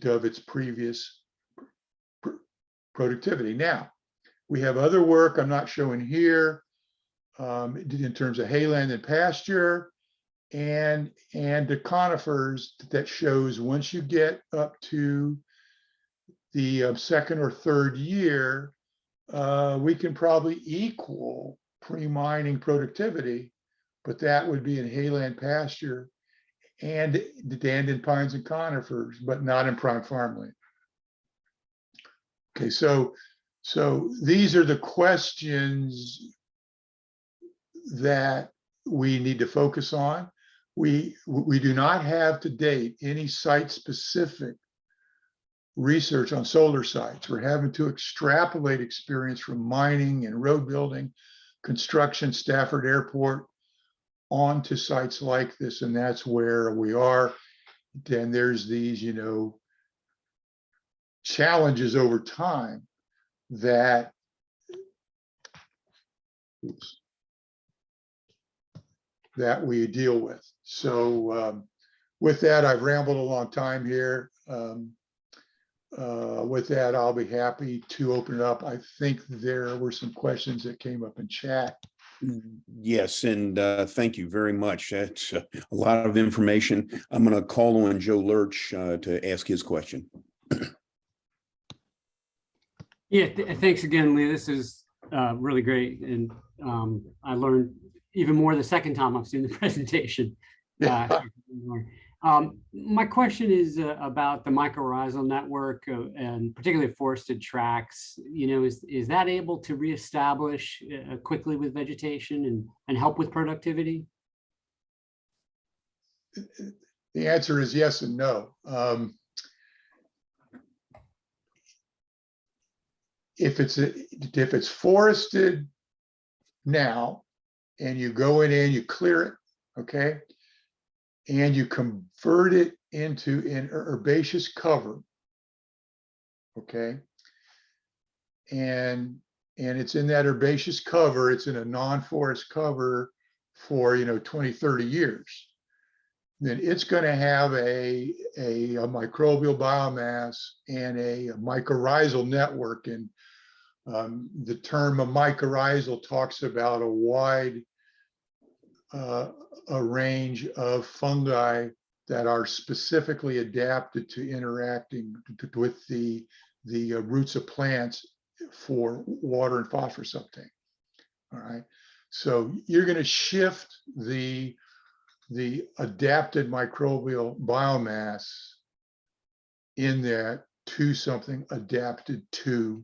of its previous productivity. Now, we have other work I'm not showing here in terms of hayland and pasture and the conifers that shows once you get up to the second or third year, we can probably equal pre-mining productivity, but that would be in hayland pasture and in pines and conifers, but not in prime farmland. Okay, so these are the questions that we need to focus on. We do not have to date any site-specific research on solar sites. We're having to extrapolate experience from mining and road building, construction, Stafford Airport, onto sites like this, and that's where we are. Then there's these, challenges over time that we deal with. So with that, I've rambled a long time here. With that, I'll be happy to open it up. I think there were some questions that came up in chat. Yes, and thank you very much. That's a lot of information. I'm going to call on Joe Lurch to ask his question. Yeah, thanks again, Lee. This is really great. And I learned even more the second time I've seen the presentation. My question is about the mycorrhizal network and particularly forested tracts. Is that able to reestablish quickly with vegetation and help with productivity? The answer is yes and no. If it's forested now and you go in and you clear it, okay? And you convert it into an herbaceous cover, okay? And it's in that herbaceous cover, it's in a non-forest cover for, 20, 30 years. Then it's going to have a microbial biomass and a mycorrhizal network. And the term of mycorrhizal talks about a wide a range of fungi that are specifically adapted to interacting with the roots of plants for water and phosphorus uptake. All right. So you're going to shift the adapted microbial biomass in that to something adapted to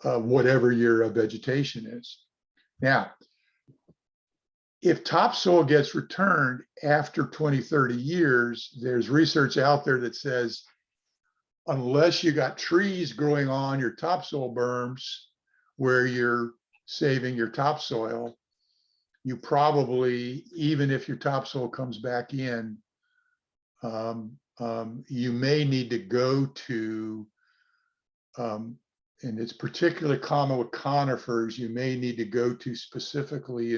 whatever your vegetation is. Now, if topsoil gets returned after 20, 30 years, there's research out there that says, unless you got trees growing on your topsoil berms where you're saving your topsoil, you probably, even if your topsoil comes back in, you may need to go to, and it's particularly common with conifers, you may need to go to specifically,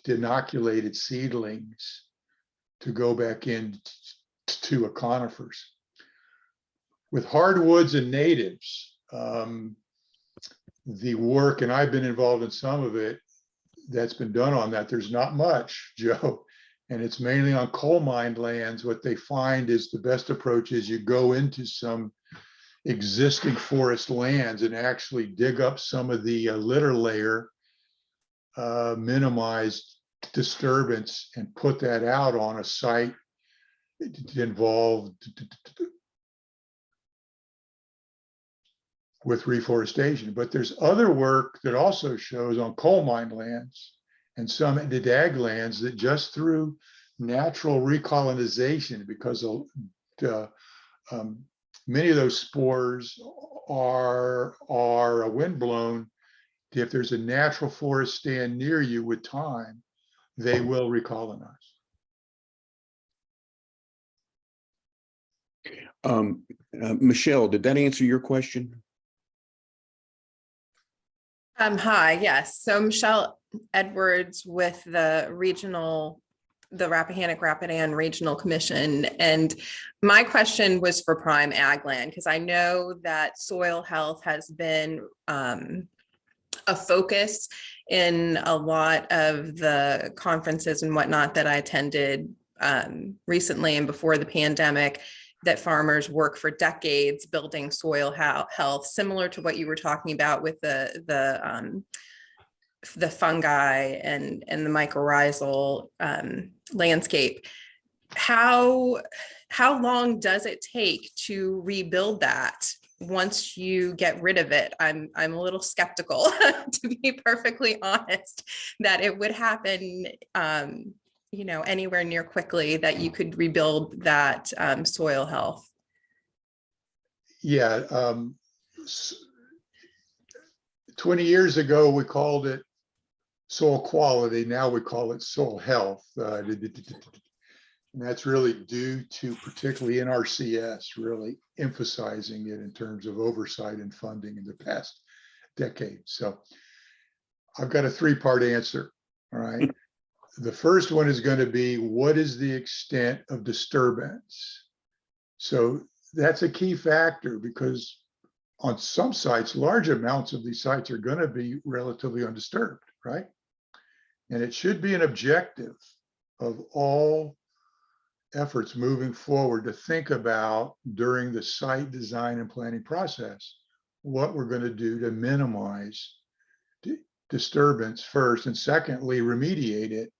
inoculated seedlings to go back in to a conifers. With hardwoods and natives, the work, and I've been involved in some of it, that's been done on that. There's not much, Joe, and it's mainly on coal mine lands. What they find is the best approach is you go into some existing forest lands and actually dig up some of the litter layer, minimize disturbance, and put that out on a site involved with reforestation. But there's other work that also shows on coal mine lands and some ag lands that just through natural recolonization, because many of those spores are windblown, if there's a natural forest stand near you with time, they will recolonize. Michelle, did that answer your question? Hi, yes. So Michelle Edwards with the Rappahannock-Rapidan Regional Commission. And my question was for prime ag land, because I know that soil health has been a focus in a lot of the conferences and whatnot that I attended recently and before the pandemic, that farmers work for decades building soil health, similar to what you were talking about with the fungi and the mycorrhizal landscape. How long does it take to rebuild that once you get rid of it? I'm a little skeptical, to be perfectly honest, that it would happen anywhere near quickly, that you could rebuild that soil health. Yeah. 20 years ago, we called it soil quality. Now we call it soil health. And that's really due to particularly NRCS really emphasizing it in terms of oversight and funding in the past decade. So I've got a three-part answer, all right? The first one is going to be, what is the extent of disturbance? So that's a key factor, because on some sites, large amounts of these sites are going to be relatively undisturbed, right? And it should be an objective of all efforts moving forward to think about during the site design and planning process, what we're going to do to minimize disturbance first, and secondly, remediate it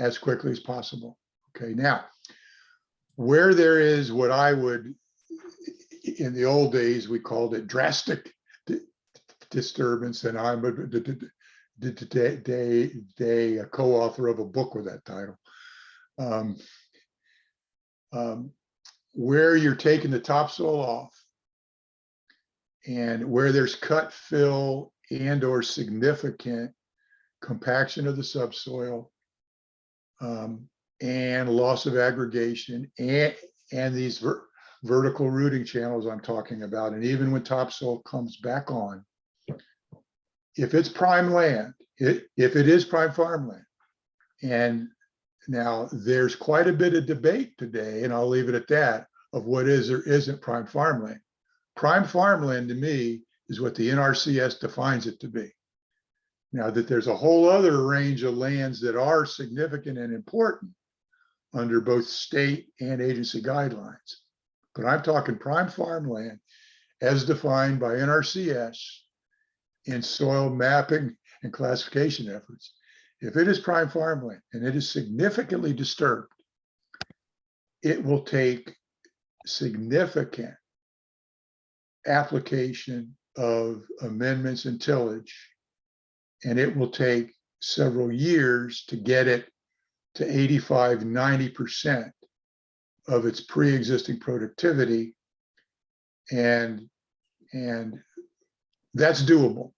as quickly as possible. Okay, now, where there is what I would, in the old days, we called it drastic disturbance, and I'm a co-author of a book with that title. Where you're taking the topsoil off and where there's cut, fill, and or significant compaction of the subsoil, and loss of aggregation, and these vertical rooting channels I'm talking about. And even when topsoil comes back on, if it's prime land, if it is prime farmland, and now there's quite a bit of debate today, and I'll leave it at that, of what is or isn't prime farmland. Prime farmland to me is what the NRCS defines it to be. Now that there's a whole other range of lands that are significant and important under both state and agency guidelines. But I'm talking prime farmland as defined by NRCS in soil mapping and classification efforts. If it is prime farmland and it is significantly disturbed, it will take significant application of amendments and tillage, and it will take several years to get it to 85, 90% of its pre-existing productivity. And that's doable.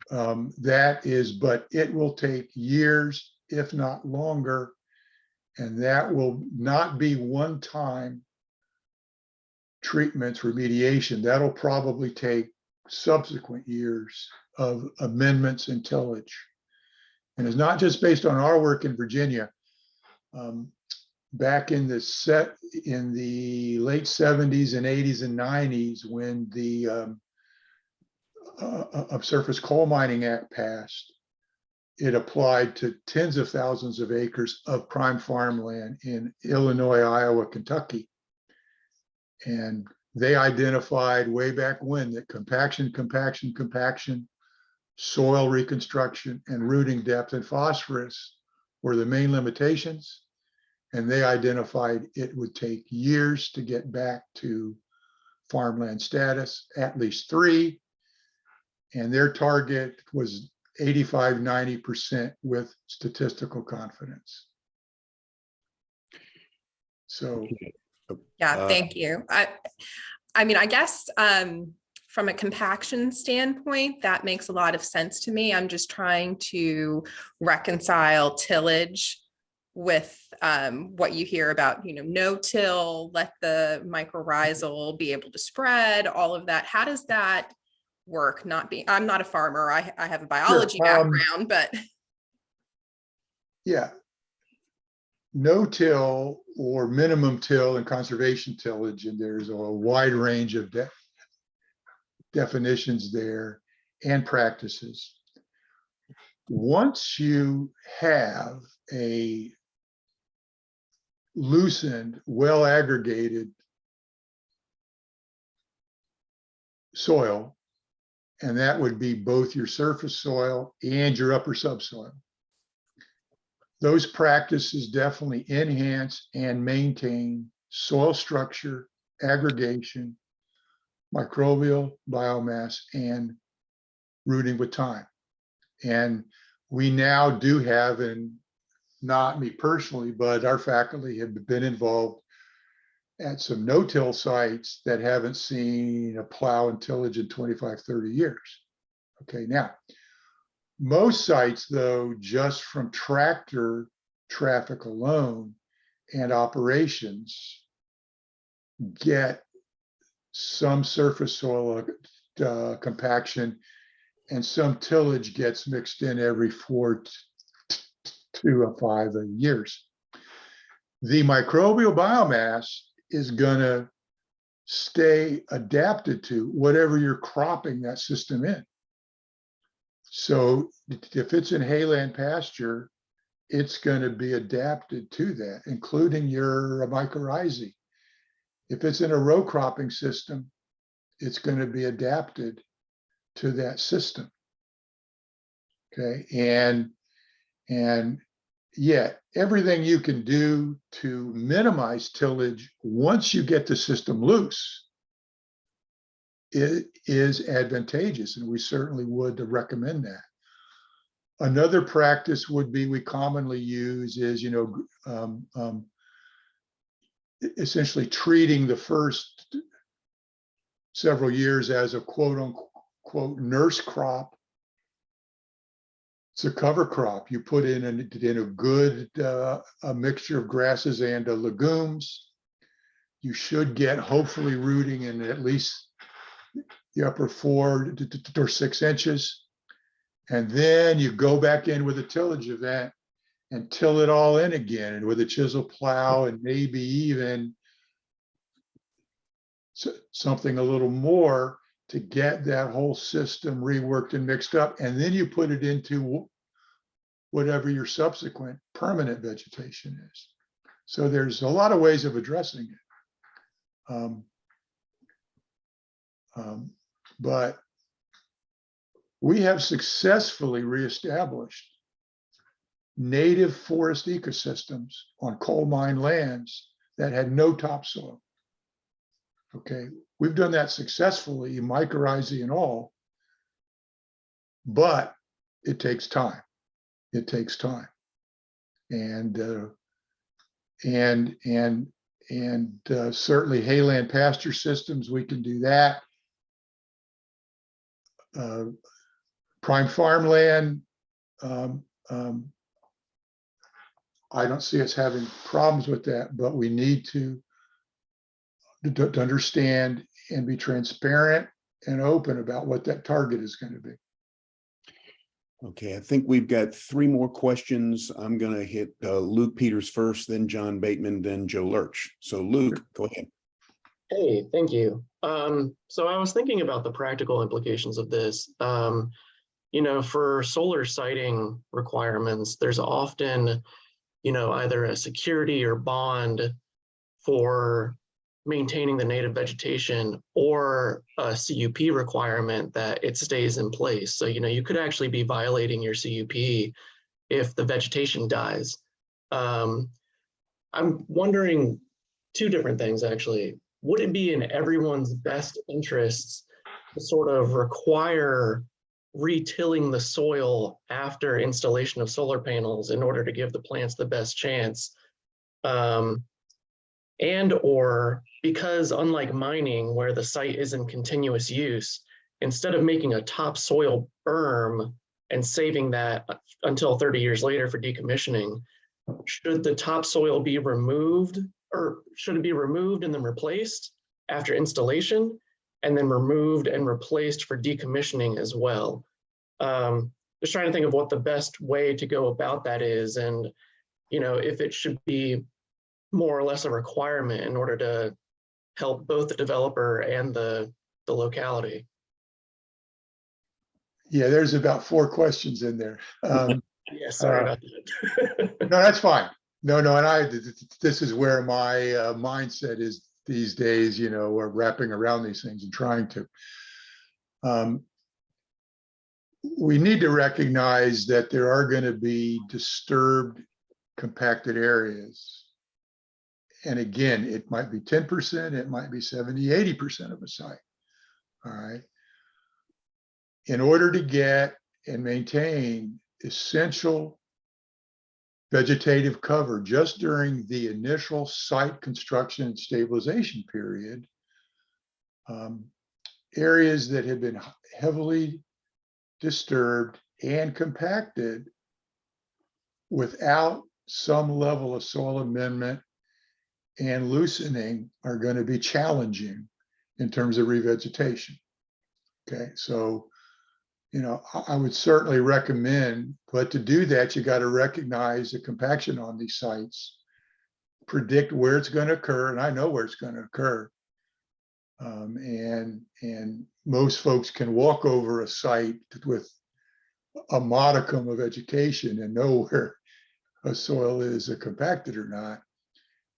That is, but it will take years, if not longer, and that will not be one-time treatments, remediation. That'll probably take subsequent years of amendments and tillage. And it's not just based on our work in Virginia. Back in the late 70s and 80s and 90s, when the Surface Coal Mining Act passed, it applied to tens of thousands of acres of prime farmland in Illinois, Iowa, Kentucky. And they identified way back when that compaction, soil reconstruction, and rooting depth and phosphorus were the main limitations. And they identified it would take years to get back to farmland status, at least 3. And their target was 85, 90% with statistical confidence. So. Yeah, thank you. I mean, I guess from a compaction standpoint, that makes a lot of sense to me. I'm just trying to reconcile tillage with what you hear about, no till, let the mycorrhizal be able to spread, all of that. How does that work? I'm not a farmer. I have a biology background, but. Yeah. No till or minimum till and conservation tillage, and there's a wide range of definitions there and practices. Once you have a loosened, well aggregated soil, and that would be both your surface soil and your upper subsoil, those practices definitely enhance and maintain soil structure, aggregation, microbial biomass, and rooting with time. And we now do have, and not me personally, but our faculty have been involved at some no-till sites that haven't seen a plow and tillage in 25, 30 years. Okay, now, most sites, though, just from tractor traffic alone and operations, get some surface soil compaction, and some tillage gets mixed in every 4 to 5 years. The microbial biomass is going to stay adapted to whatever you're cropping that system in. So if it's in hayland pasture, it's going to be adapted to that, including your mycorrhizae. If it's in a row cropping system, it's going to be adapted to that system. Okay, and yet everything you can do to minimize tillage once you get the system loose, it is advantageous, and we certainly would recommend that. Another practice would be, we commonly use is, essentially treating the first several years as a quote unquote nurse crop It's a cover crop. You put in a good a mixture of grasses and legumes. You should get hopefully rooting in at least the upper 4 or 6 inches. And then you go back in with a tillage event and till it all in again, and with a chisel plow, and maybe even something a little more to get that whole system reworked and mixed up. And then you put it into whatever your subsequent permanent vegetation is. So there's a lot of ways of addressing it. But we have successfully reestablished native forest ecosystems on coal mine lands that had no topsoil. Okay, we've done that successfully, mycorrhizae and all, but it takes time. It takes time, and certainly hayland pasture systems, we can do that. Prime farmland, I don't see us having problems with that, but we need to understand and be transparent and open about what that target is going to be. Okay, I think we've got 3 more questions. I'm going to hit Luke Peters first, then John Bateman, then Joe Lurch. So Luke, go ahead. Hey, thank you. So I was thinking about the practical implications of this. You know, for solar siting requirements, there's often, you know, either a security or bond for maintaining the native vegetation, or a CUP requirement that it stays in place. So, you know, you could actually be violating your CUP if the vegetation dies. I'm wondering 2 different things, actually. Would it be in everyone's best interests to sort of require retilling the soil after installation of solar panels in order to give the plants the best chance? And or because, unlike mining, where the site is in continuous use, instead of making a topsoil berm and saving that until 30 years later for decommissioning, should the topsoil be removed, or should it be removed and then replaced after installation, and then removed and replaced for decommissioning as well? Just trying to think of what the best way to go about that is, and, you know, if it should be more or less a requirement in order to help both the developer and the locality. Yeah, there's about 4 questions in there. Yeah, sorry about that. No, that's fine. No, and this is where my mindset is these days, you know, we're wrapping around these things and trying to. We need to recognize that there are going to be disturbed, compacted areas. And again, it might be 10%, it might be 70, 80% of a site. All right. In order to get and maintain essential vegetative cover just during the initial site construction and stabilization period, areas that have been heavily disturbed and compacted without some level of soil amendment and loosening are going to be challenging in terms of revegetation. Okay, so, you know, I would certainly recommend, but to do that, you got to recognize the compaction on these sites, predict where it's going to occur, and I know where it's going to occur. And most folks can walk over a site with a modicum of education and know where a soil is compacted or not,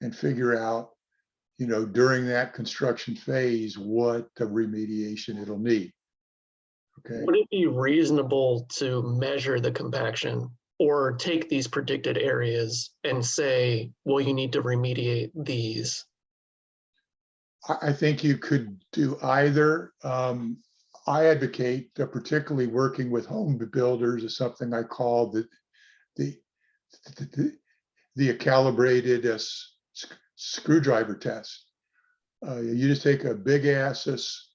and figure out, you know, during that construction phase, what the remediation it'll need. Okay. Would it be reasonable to measure the compaction or take these predicted areas and say, well, you need to remediate these? I think you could do either. I advocate, particularly working with home builders, is something I call the calibrated screwdriver test. You just take a big ass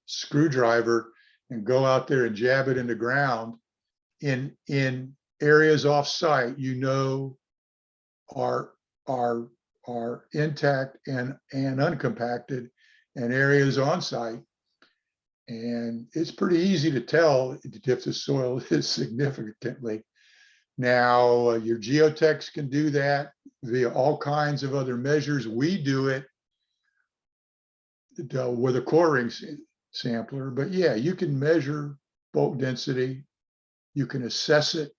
screwdriver and go out there and jab it in the ground in areas off-site, are intact and uncompacted, and areas on-site. And it's pretty easy to tell if the soil is significantly. Now, your geotechs can do that via all kinds of other measures. We do it with a core ring sampler, but yeah, you can measure bulk density, you can assess it.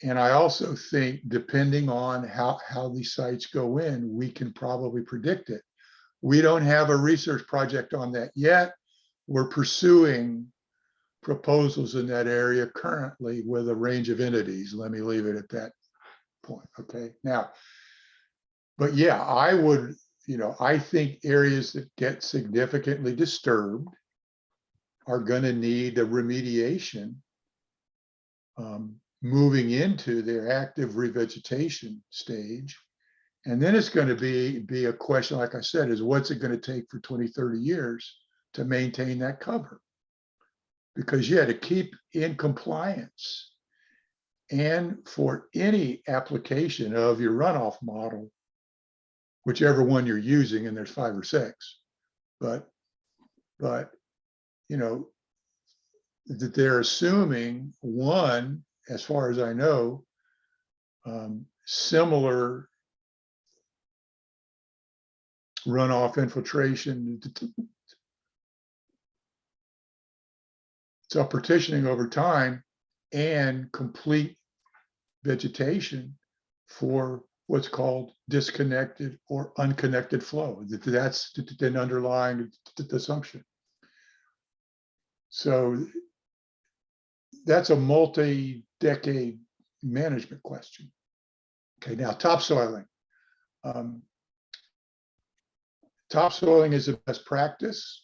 And I also think, depending on how these sites go in, we can probably predict it. We don't have a research project on that yet. We're pursuing proposals in that area currently with a range of entities. Let me leave it at that point. Okay. Now, but yeah, I would, I think areas that get significantly disturbed are going to need a remediation moving into their active revegetation stage. And then it's going to be a question, like I said, is what's it going to take for 20, 30 years to maintain that cover? Because to keep in compliance and for any application of your runoff model, whichever one you're using, and there's 5 or 6, but that they're assuming one, as far as I know, similar runoff infiltration. So partitioning over time and complete vegetation for what's called disconnected or unconnected flow. That's an underlying assumption. So that's a multi-decade management question. Okay, now topsoiling. Topsoiling is the best practice.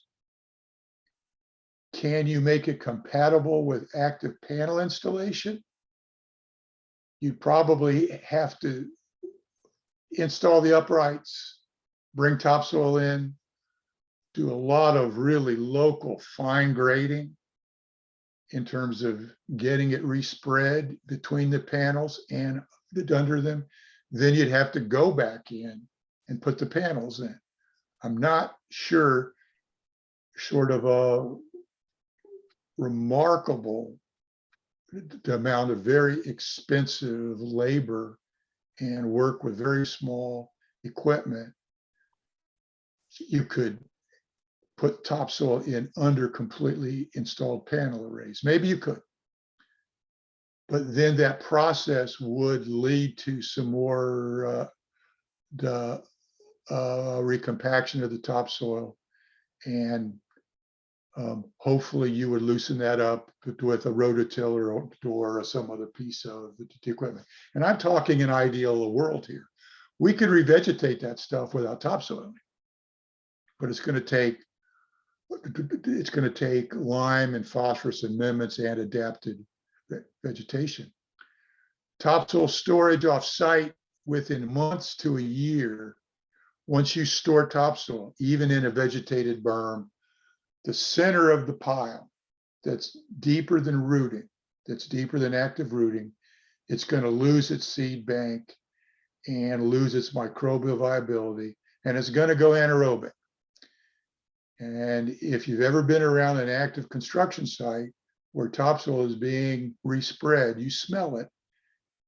Can you make it compatible with active panel installation? You probably have to install the uprights, bring topsoil in, do a lot of really local fine grading in terms of getting it respread between the panels and under them. Then you'd have to go back in and put the panels in. I'm not sure, short of a remarkable amount of very expensive labor and work with very small equipment, you could put topsoil in under completely installed panel arrays. Maybe you could, but then that process would lead to some more recompaction of the topsoil, and hopefully you would loosen that up with a rototiller or some other piece of the equipment. And I'm talking an ideal world here. We could revegetate that stuff without topsoiling, but it's going to take lime and phosphorus amendments and adapted vegetation. Topsoil storage off-site within months to a year. Once you store topsoil, even in a vegetated berm, the center of the pile that's deeper than rooting, that's deeper than active rooting, it's going to lose its seed bank and lose its microbial viability, and it's going to go anaerobic. And if you've ever been around an active construction site where topsoil is being respread, you smell it.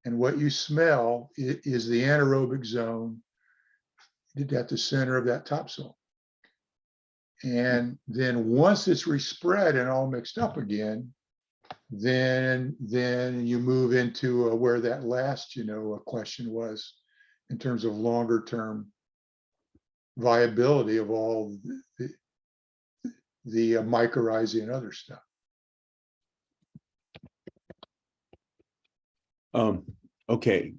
And what you smell is the anaerobic zone at the center of that topsoil. And then once it's respread and all mixed up again, then you move into where that last, question was in terms of longer term viability of all the mycorrhizae and other stuff. Okay,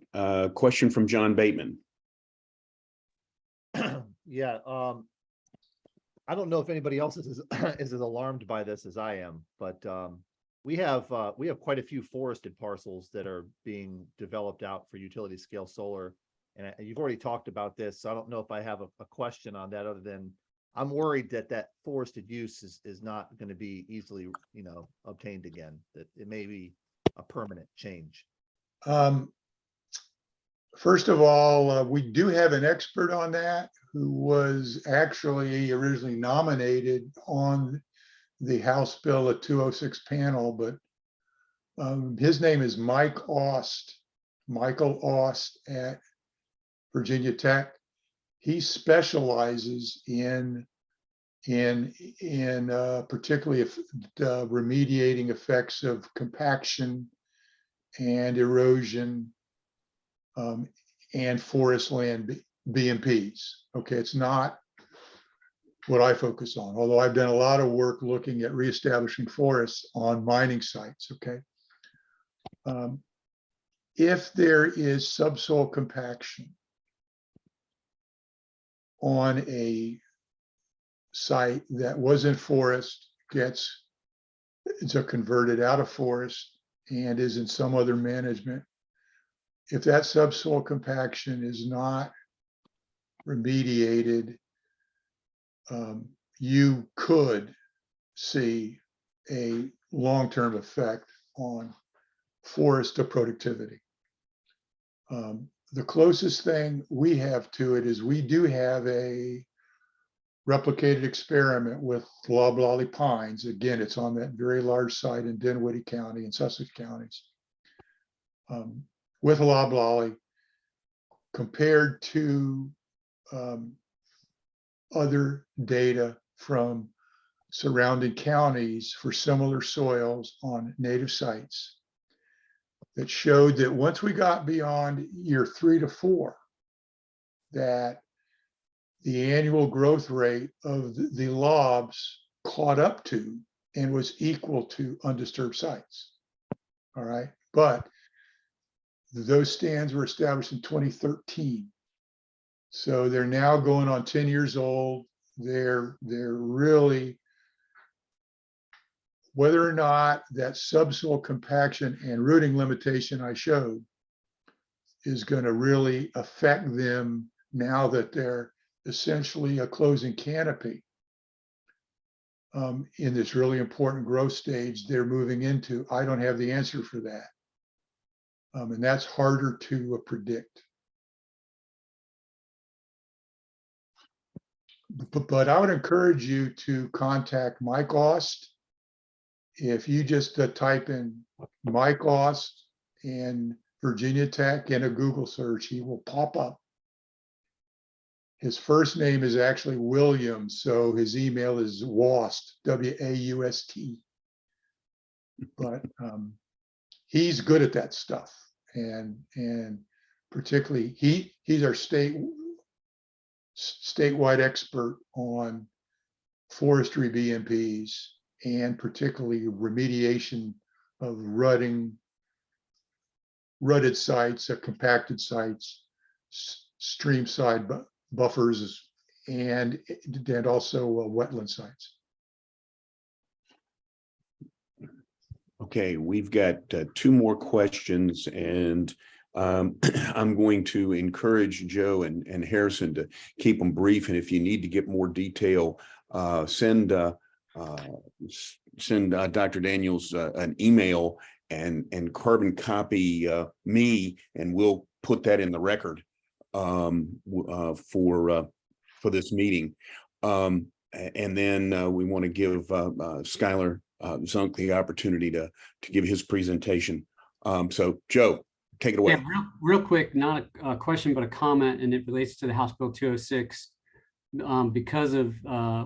question from John Bateman. Yeah, I don't know if anybody else is as alarmed by this as I am, but we have quite a few forested parcels that are being developed out for utility scale solar, and you've already talked about this, so I don't know if I have a question on that, other than I'm worried that forested use is not going to be easily obtained again, that it may be a permanent change? First of all, we do have an expert on that who was actually originally nominated on the House Bill 206 panel, but his name is Michael Ost at Virginia Tech. He specializes in particularly remediating effects of compaction and erosion and forest land BMPs. Okay, it's not what I focus on, although I've done a lot of work looking at reestablishing forests on mining sites. Okay. If there is subsoil compaction on a site that was in forest, it's converted out of forest and is in some other management, if that subsoil compaction is not remediated, you could see a long-term effect on forest productivity. The closest thing we have to it is we do have a replicated experiment with loblolly pines. Again, it's on that very large site in Dinwiddie County and Sussex counties. With loblolly compared to other data from surrounding counties for similar soils on native sites that showed that once we got beyond year 3 to 4, that the annual growth rate of the lobs caught up to and was equal to undisturbed sites. All right, but those stands were established in 2013. So they're now going on 10 years old. They're really, whether or not that subsoil compaction and rooting limitation I showed is going to really affect them now that they're essentially a closing canopy in this really important growth stage they're moving into. I don't have the answer for that. And that's harder to predict. But I would encourage you to contact Mike Ost. If you just type in Mike Ost and Virginia Tech in a Google search, he will pop up. His first name is actually William, so his email is Wast, W-A-U-S-T. But he's good at that stuff, and particularly he's our statewide expert on forestry BMPs and particularly remediation of rutted sites, compacted sites, stream side buffers, and also wetland sites. Okay, we've got 2 more questions, and I'm going to encourage Joe and Harrison to keep them brief. And if you need to get more detail, send Dr. Daniels an email and carbon copy me, and we'll put that in the record for this meeting. And then we want to give Skyler Zunk the opportunity to give his presentation. So Joe, take it away. Yeah, real quick, not a question, but a comment, and it relates to the House Bill 206. Because of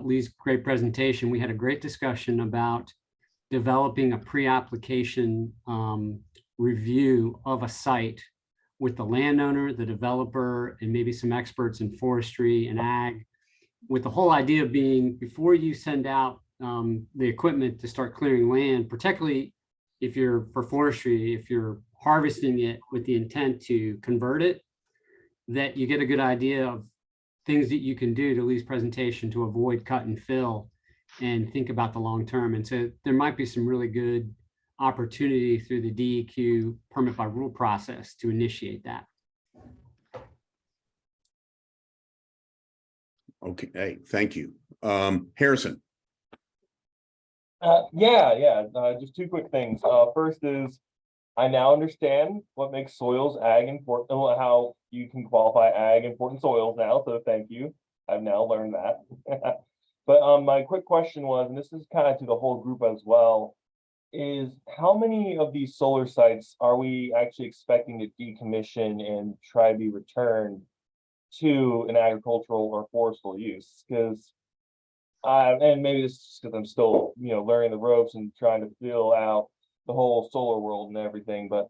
Lee's great presentation, we had a great discussion about developing a pre-application review of a site with the landowner, the developer, and maybe some experts in forestry and ag, with the whole idea being before you send out the equipment to start clearing land, particularly if you're for forestry, if you're harvesting it with the intent to convert it, that you get a good idea of things that you can do to Lee's presentation to avoid cut and fill and think about the long term. And so there might be some really good opportunity through the DEQ permit by rule process to initiate that. Okay, hey, thank you. Harrison. Yeah. Just 2 quick things. First is I now understand what makes soils ag important, how you can qualify ag important soils now. So thank you. I've now learned that. But my quick question was, and this is kind of to the whole group as well, is how many of these solar sites are we actually expecting to decommission and try to be returned to an agricultural or forestal use? Because and maybe this is because I'm still, learning the ropes and trying to feel out the whole solar world and everything, but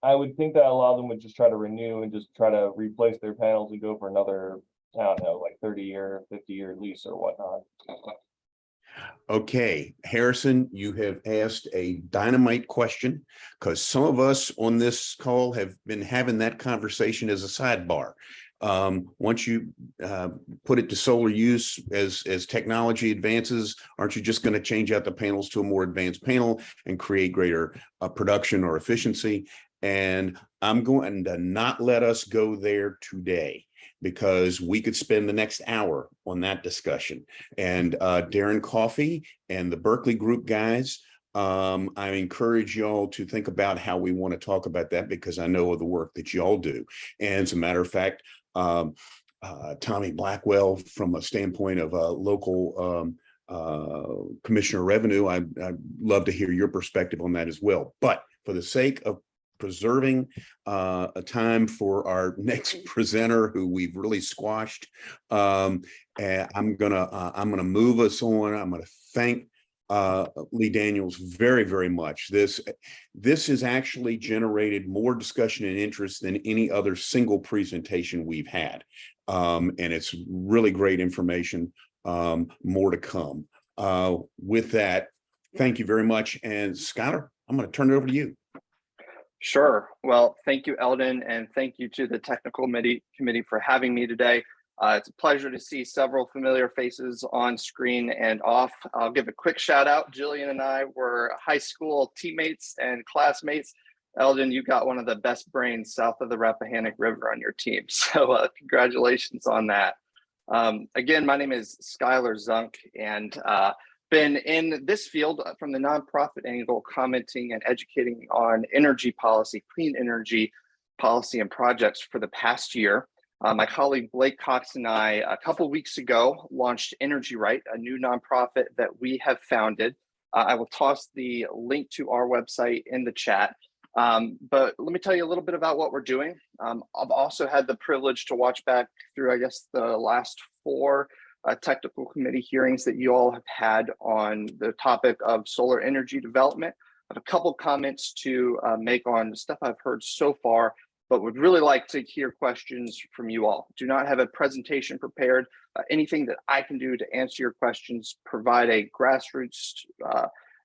I would think that a lot of them would just try to renew and just try to replace their panels and go for another, I don't know, like 30-year, 50-year lease or whatnot. Okay, Harrison, you have asked a dynamite question because some of us on this call have been having that conversation as a sidebar. Once you put it to solar use as technology advances, aren't you just going to change out the panels to a more advanced panel and create greater production or efficiency? And I'm going to not let us go there today, because we could spend the next hour on that discussion. And Darren Coffey and the Berkeley Group guys, I encourage y'all to think about how we want to talk about that, because I know of the work that y'all do. And as a matter of fact, Tommy Blackwell, from a standpoint of local commissioner of revenue, I'd love to hear your perspective on that as well. But for the sake of preserving a time for our next presenter, who we've really squashed, I'm gonna move us on. I'm gonna thank Lee Daniels very, very much. This has actually generated more discussion and interest than any other single presentation we've had, and it's really great information. More to come. With that, thank you very much. And Skyler, I'm going to turn it over to you. Sure. Well, thank you, Eldon, and thank you to the technical committee for having me today. It's a pleasure to see several familiar faces on screen and off. I'll give a quick shout out. Jillian and I were high school teammates and classmates. Eldon, you got one of the best brains south of the Rappahannock River on your team. So congratulations on that. Again, my name is Skyler Zunk, and been in this field from the nonprofit angle, commenting and educating on energy policy, clean energy policy and projects for the past year. My colleague Blake Cox and I, a couple weeks ago, launched Energy Right, a new nonprofit that we have founded. I will toss the link to our website in the chat. But let me tell you a little bit about what we're doing. I've also had the privilege to watch back through, I guess, the last 4 technical committee hearings that you all have had on the topic of solar energy development. I have a couple comments to make on the stuff I've heard so far, but would really like to hear questions from you all. Do not have a presentation prepared. Anything that I can do to answer your questions, provide a grassroots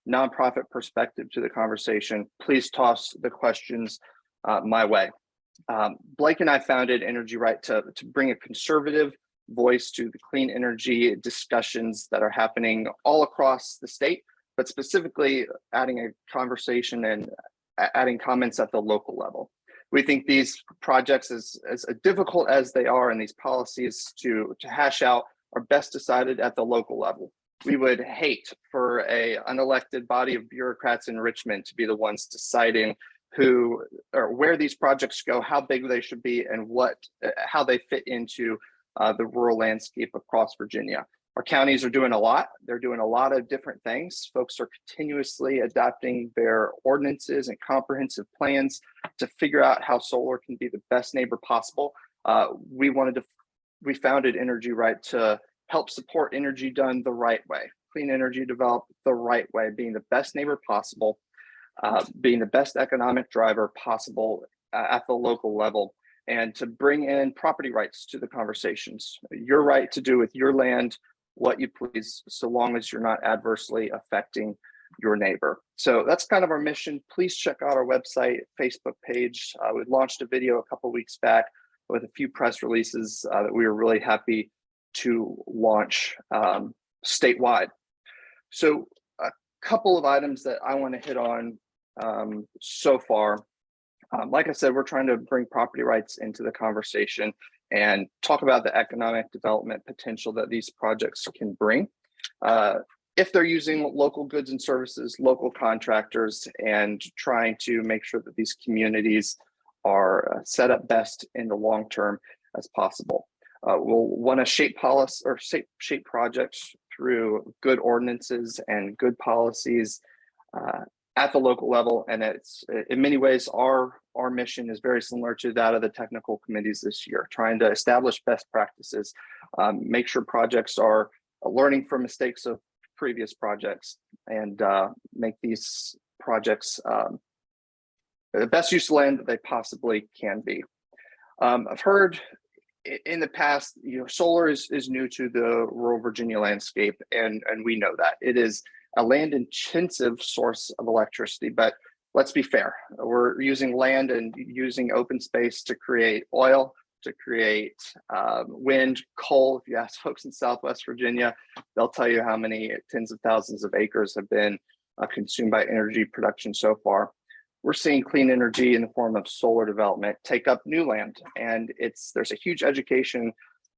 nonprofit perspective to the conversation, please toss the questions my way. Blake and I founded Energy Right to bring a conservative voice to the clean energy discussions that are happening all across the state, but specifically adding a conversation and adding comments at the local level. We think these projects, as difficult as they are, and these policies to hash out, are best decided at the local level. We would hate for an unelected body of bureaucrats in Richmond to be the ones deciding who or where these projects go, how big they should be, and how they fit into the rural landscape across Virginia. Our counties are doing a lot. They're doing a lot of different things. Folks are continuously adapting their ordinances and comprehensive plans to figure out how solar can be the best neighbor possible. We founded Energy Right to help support energy done the right way, clean energy developed the right way, being the best neighbor possible, being the best economic driver possible at the local level, and to bring in property rights to the conversations. Your right to do with your land what you please, so long as you're not adversely affecting your neighbor. So that's kind of our mission. Please check out our website, Facebook page. We launched a video a couple weeks back with a few press releases that we were really happy to launch statewide. So a couple of items that I want to hit on so far. Like I said, we're trying to bring property rights into the conversation and talk about the economic development potential that these projects can bring. if they're using local goods and services, local contractors, and trying to make sure that these communities are set up best in the long term as possible. We'll want to shape policy or shape projects through good ordinances and good policies at the local level. And it's in many ways, our mission is very similar to that of the technical committees this year, trying to establish best practices, make sure projects are learning from mistakes of previous projects, and make these projects the best use of land that they possibly can be. I've heard in the past, solar is new to the rural Virginia landscape, and we know that. It is a land-intensive source of electricity, but let's be fair. We're using land and using open space to create oil, to create wind, coal. If you ask folks in Southwest Virginia, they'll tell you how many tens of thousands of acres have been consumed by energy production so far. We're seeing clean energy in the form of solar development take up new land, and there's a huge education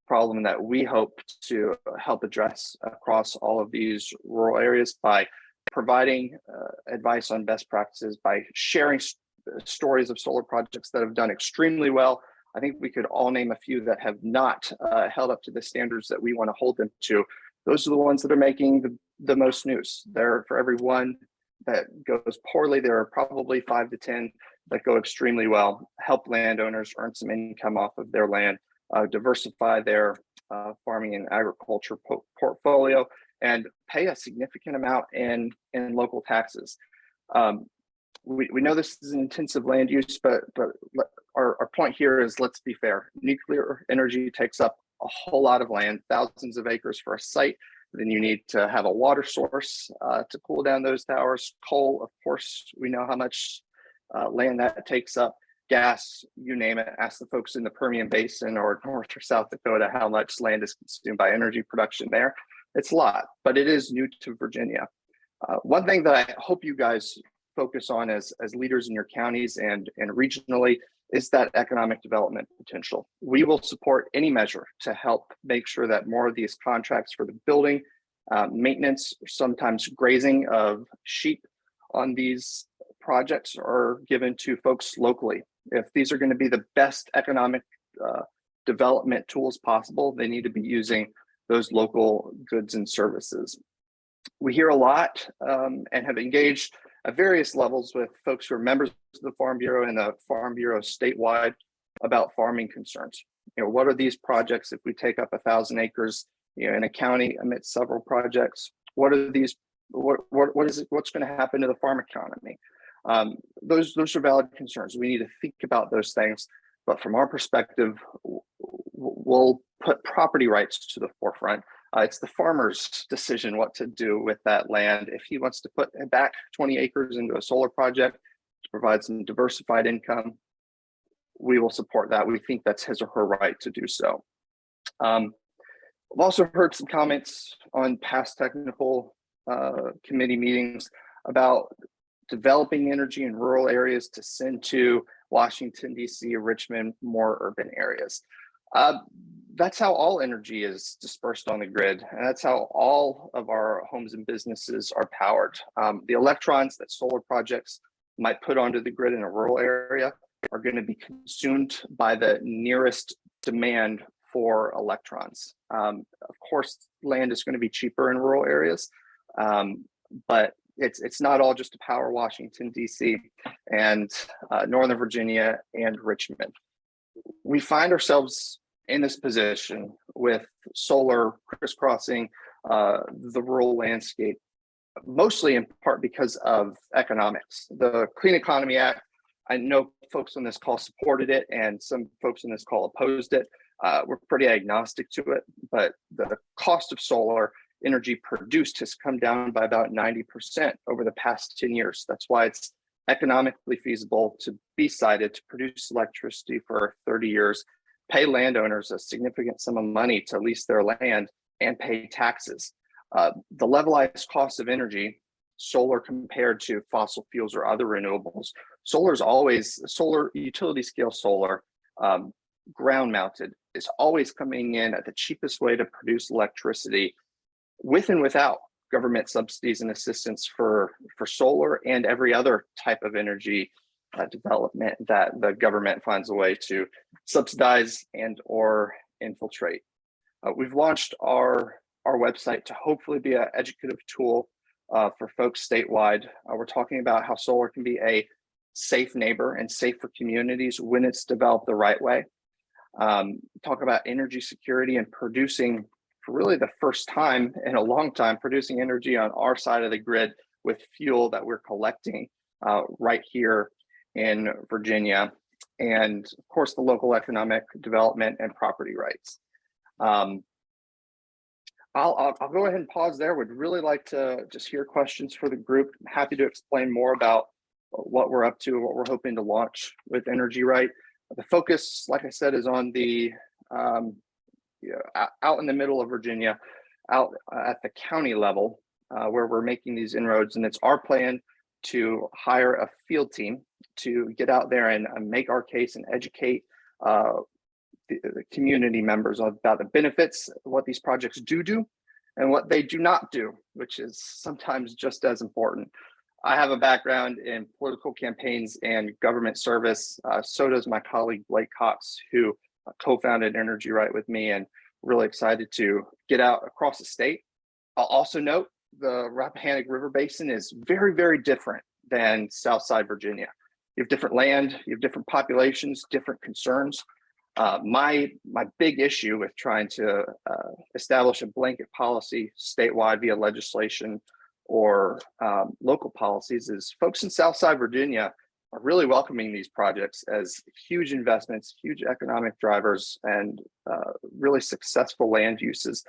problem that we hope to help address across all of these rural areas by providing advice on best practices, by sharing stories of solar projects that have done extremely well. I think we could all name a few that have not held up to the standards that we want to hold them to. Those are the ones that are making the most news. There, for every one that goes poorly, there are probably 5 to 10 that go extremely well. Help landowners earn some income off of their land, diversify their farming and agriculture portfolio, and pay a significant amount in local taxes. We know this is an intensive land use, but our point here is, let's be fair. Nuclear energy takes up a whole lot of land, thousands of acres for a site. Then you need to have a water source to cool down those towers. Coal, of course, we know how much land that takes up. Gas, you name it. Ask the folks in the Permian Basin or North or South Dakota how much land is consumed by energy production there. It's a lot, but it is new to Virginia. One thing that I hope you guys focus on as leaders in your counties and regionally is that economic development potential. We will support any measure to help make sure that more of these contracts for the building, maintenance, or sometimes grazing of sheep on these projects are given to folks locally. If these are going to be the best economic development tools possible, they need to be using those local goods and services. We hear a lot and have engaged at various levels with folks who are members of the Farm Bureau and the Farm Bureau statewide about farming concerns. What are these projects if we take up 1,000 acres in a county amidst several projects? What are these? What's going to happen to the farm economy? Those are valid concerns. We need to think about those things, but from our perspective, we'll put property rights to the forefront. It's the farmer's decision what to do with that land. If he wants to put back 20 acres into a solar project to provide some diversified income, we will support that. We think that's his or her right to do so. I've also heard some comments on past technical committee meetings about developing energy in rural areas to send to Washington, D.C., Richmond, more urban areas. That's how all energy is dispersed on the grid, and that's how all of our homes and businesses are powered. The electrons that solar projects might put onto the grid in a rural area are going to be consumed by the nearest demand for electrons. Of course, land is going to be cheaper in rural areas, but it's not all just to power Washington, D.C. and Northern Virginia and Richmond. We find ourselves in this position with solar crisscrossing the rural landscape, mostly in part because of economics. The Clean Economy Act, I know folks on this call supported it and some folks on this call opposed it. We're pretty agnostic to it, but the cost of solar energy produced has come down by about 90% over the past 10 years. That's why it's economically feasible to be sited to produce electricity for 30 years, pay landowners a significant sum of money to lease their land, and pay taxes. The levelized cost of energy, solar compared to fossil fuels or other renewables, solar utility scale solar, ground mounted, is always coming in at the cheapest way to produce electricity with and without government subsidies and assistance for solar and every other type of energy development that the government finds a way to subsidize and or infiltrate. We've launched our website to hopefully be an educative tool for folks statewide. We're talking about how solar can be a safe neighbor and safe for communities when it's developed the right way. Talk about energy security and producing, for really the first time in a long time, producing energy on our side of the grid with fuel that we're collecting right here in Virginia. And of course, the local economic development and property rights. I'll go ahead and pause there. Would really like to just hear questions for the group. I'm happy to explain more about what we're up to, what we're hoping to launch with Energy Right. The focus, like I said, is on the out in the middle of Virginia, out at the county level, where we're making these inroads. And it's our plan to hire a field team to get out there and make our case and educate the community members about the benefits, what these projects do, and what they do not do, which is sometimes just as important. I have a background in political campaigns and government service. So does my colleague Blake Cox, who co-founded Energy Right with me, and really excited to get out across the state. I'll also note the Rappahannock River Basin is very, very different than Southside Virginia. You have different land, you have different populations, different concerns. My big issue with trying to establish a blanket policy statewide via legislation or local policies is folks in Southside Virginia are really welcoming these projects as huge investments, huge economic drivers, and really successful land uses,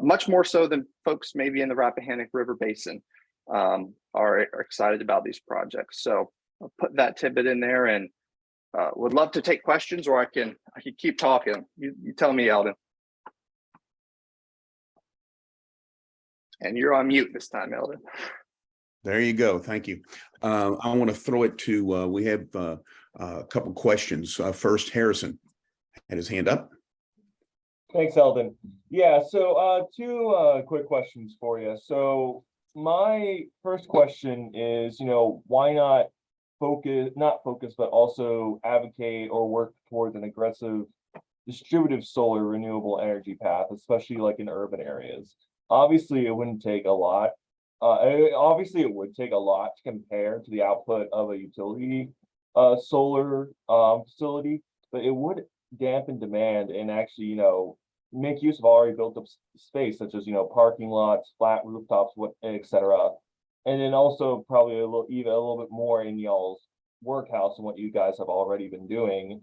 much more so than folks maybe in the Rappahannock River Basin are excited about these projects. So I'll put that tidbit in there, and would love to take questions, or I can keep talking. You tell me, Eldon. And you're on mute this time, Eldon. There you go. Thank you. I want to throw it to, we have a couple questions. First, Harrison had his hand up. Thanks, Eldon. Yeah, so two quick questions for you. So my first question is, why not focus, but also advocate or work towards an aggressive distributive solar renewable energy path, especially like in urban areas? Obviously, it wouldn't take a lot. Obviously, it would take a lot to compare to the output of a utility solar facility, but it would dampen demand and actually, make use of already built up space, such as, parking lots, flat rooftops, etc. And then also probably even a little bit more in y'all's workhouse and what you guys have already been doing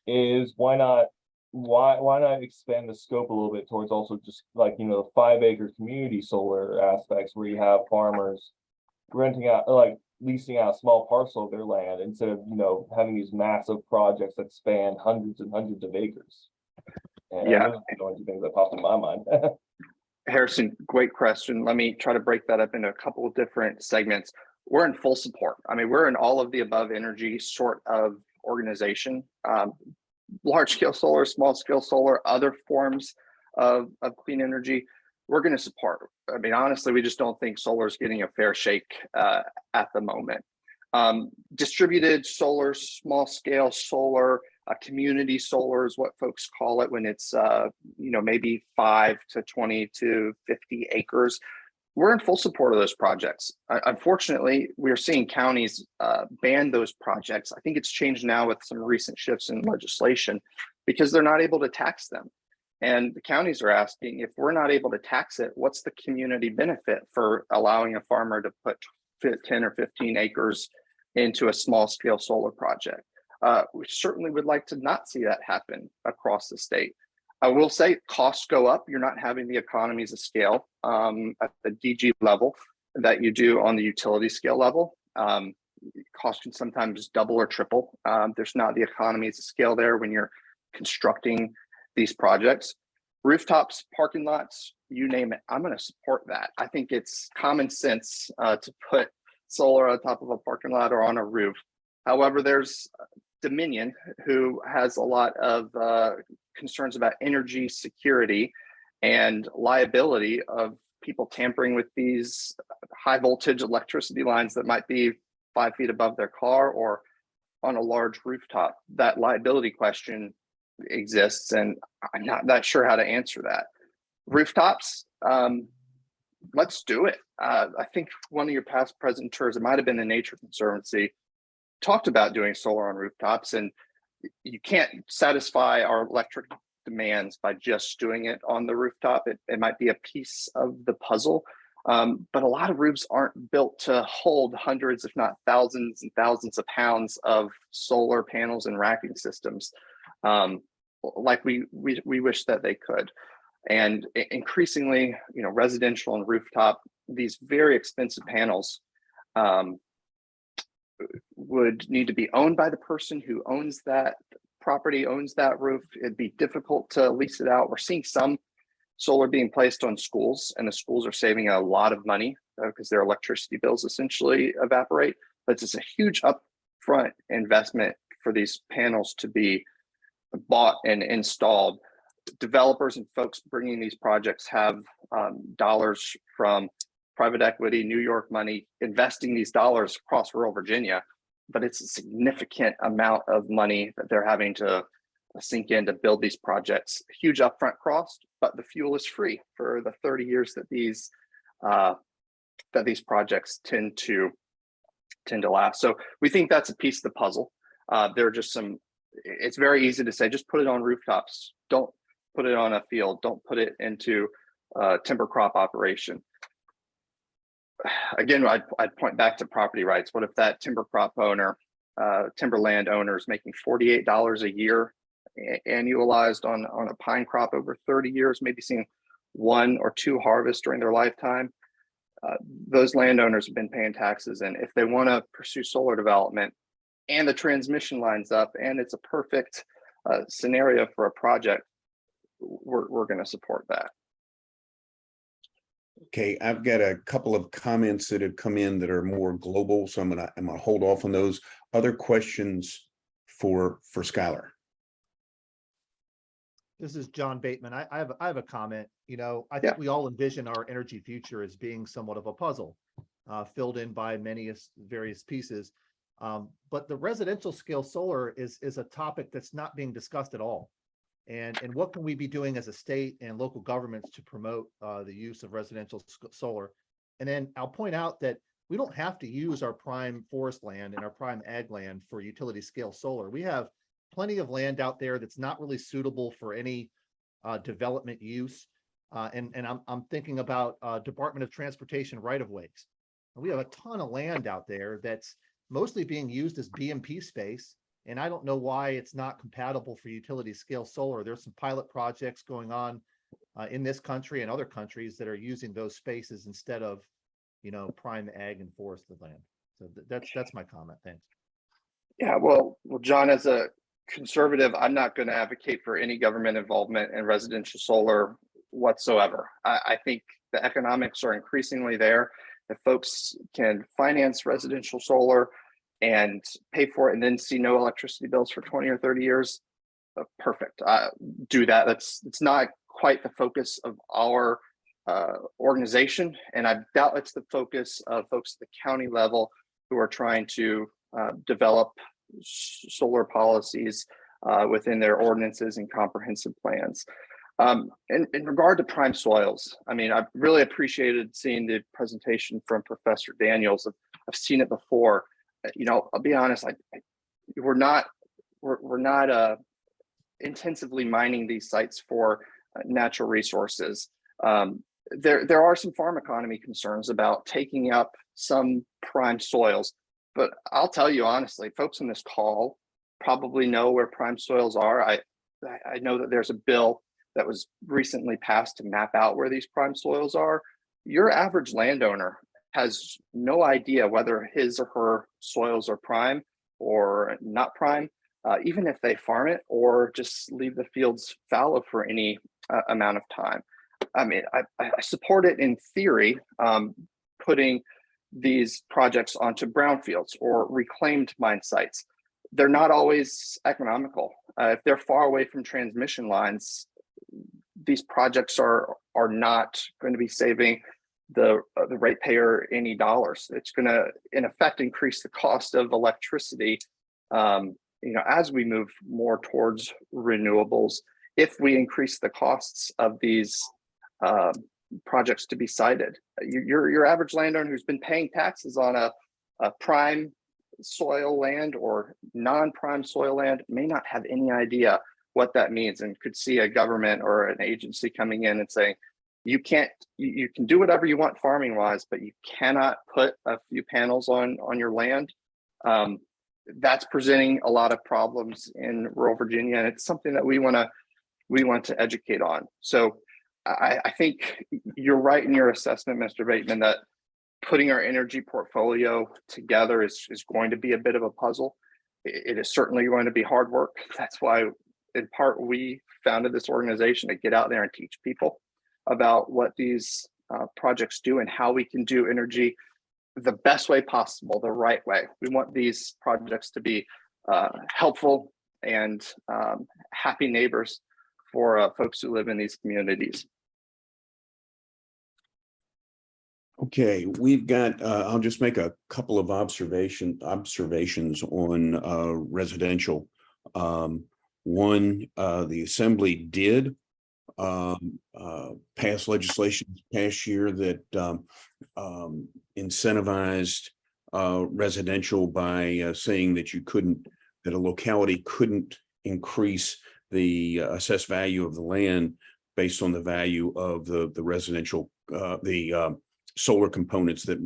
is why not expand the scope a little bit towards also just like, 5-acre community solar aspects where you have farmers renting out, like leasing out a small parcel of their land instead of, having these massive projects that span hundreds and hundreds of acres. And yeah, those are the only two things that popped in my mind. Harrison, great question. Let me try to break that up into a couple of different segments. We're in full support. I mean, we're in all of the above energy sort of organization. Large scale solar, small scale solar, other forms of clean energy, we're going to support. I mean, honestly, we just don't think solar is getting a fair shake at the moment. Distributed solar, small scale solar, community solar is what folks call it when it's, maybe 5 to 20 to 50 acres. We're in full support of those projects. Unfortunately, we're seeing counties ban those projects. I think it's changed now with some recent shifts in legislation because they're not able to tax them. And the counties are asking, if we're not able to tax it, what's the community benefit for allowing a farmer to put 10 or 15 acres into a small scale solar project? We certainly would like to not see that happen across the state. I will say costs go up. You're not having the economies of scale at the DG level that you do on the utility scale level. Costs can sometimes double or triple. There's not the economies of scale there when you're constructing these projects. Rooftops, parking lots, you name it, I'm going to support that. I think it's common sense to put solar on top of a parking lot or on a roof. However, there's Dominion, who has a lot of concerns about energy security and liability of people tampering with these high voltage electricity lines that might be 5 feet above their car or on a large rooftop. That liability question exists, and I'm not that sure how to answer that. Rooftops, let's do it. I think one of your past presenters, it might have been the Nature Conservancy, talked about doing solar on rooftops, and you can't satisfy our electric demands by just doing it on the rooftop. It might be a piece of the puzzle, but a lot of roofs aren't built to hold hundreds, if not thousands and thousands of pounds of solar panels and racking systems, like we wish that they could. And increasingly, residential and rooftop, these very expensive panels would need to be owned by the person who owns that property, owns that roof. It'd be difficult to lease it out. We're seeing some solar being placed on schools, and the schools are saving a lot of money because their electricity bills essentially evaporate. But it's a huge upfront investment for these panels to be bought and installed. Developers and folks bringing these projects have dollars from private equity, New York money, investing these dollars across rural Virginia, but it's a significant amount of money that they're having to sink in to build these projects. Huge upfront cost, but the fuel is free for the 30 years that these projects tend to last. So we think that's a piece of the puzzle. There are just some. It's very easy to say, just put it on rooftops. Don't put it on a field. Don't put it into a timber crop operation. Again, I'd point back to property rights. What if that timber crop owner, timberland owner is making $48 a year annualized on a pine crop over 30 years, maybe seeing 1 or 2 harvests during their lifetime? Those landowners have been paying taxes. And if they want to pursue solar development and the transmission lines up and it's a perfect scenario for a project, we're going to support that. Okay, I've got a couple of comments that have come in that are more global, so I'm gonna hold off on those. Other questions for Skyler? This is John Bateman. I have a comment. I think we all envision our energy future as being somewhat of a puzzle, filled in by many various pieces. But the residential scale solar is a topic that's not being discussed at all. And what can we be doing as a state and local governments to promote the use of residential solar? And then I'll point out that we don't have to use our prime forest land and our prime ag land for utility scale solar. We have plenty of land out there that's not really suitable for any development use. And I'm thinking about Department of Transportation right-of-ways. We have a ton of land out there that's mostly being used as BMP space. And I don't know why it's not compatible for utility scale solar. There's some pilot projects going on in this country and other countries that are using those spaces instead of, prime ag and forested land. So that's my comment. Thanks. Yeah, well, John, as a conservative, I'm not going to advocate for any government involvement in residential solar whatsoever. I think the economics are increasingly there. If folks can finance residential solar and pay for it and then see no electricity bills for 20 or 30 years, perfect. Do that. It's not quite the focus of our organization, and I doubt it's the focus of folks at the county level who are trying to develop solar policies within their ordinances and comprehensive plans. In regard to prime soils, I really appreciated seeing the presentation from Professor Daniels. I've seen it before. I'll be honest, we're not intensively mining these sites for natural resources. There are some farm economy concerns about taking up some prime soils, but I'll tell you honestly, folks on this call probably know where prime soils are. I know that there's a bill that was recently passed to map out where these prime soils are. Your average landowner has no idea whether his or her soils are prime or not prime, even if they farm it or just leave the fields fallow for any amount of time. I support it in theory, putting these projects onto brownfields or reclaimed mine sites. They're not always economical. If they're far away from transmission lines, these projects are not going to be saving the ratepayer any dollars. It's going to, in effect, increase the cost of electricity, as we move more towards renewables. If we increase the costs of these projects to be sited, your average landowner who's been paying taxes on a prime soil land or non-prime soil land may not have any idea what that means, and could see a government or an agency coming in and saying, you can do whatever you want farming wise, but you cannot put a few panels on your land. That's presenting a lot of problems in rural Virginia, and it's something that we want to educate on. So I think you're right in your assessment, Mr. Bateman, that putting our energy portfolio together is going to be a bit of a puzzle. It is certainly going to be hard work. That's why, in part, we founded this organization to get out there and teach people about what these projects do and how we can do energy the best way possible, the right way. We want these projects to be helpful and happy neighbors for folks who live in these communities. Okay, we've got, I'll just make a couple of observations on residential. One, the Assembly did pass legislation this past year that incentivized residential by saying that that a locality couldn't increase the assessed value of the land based on the value of the residential, solar components that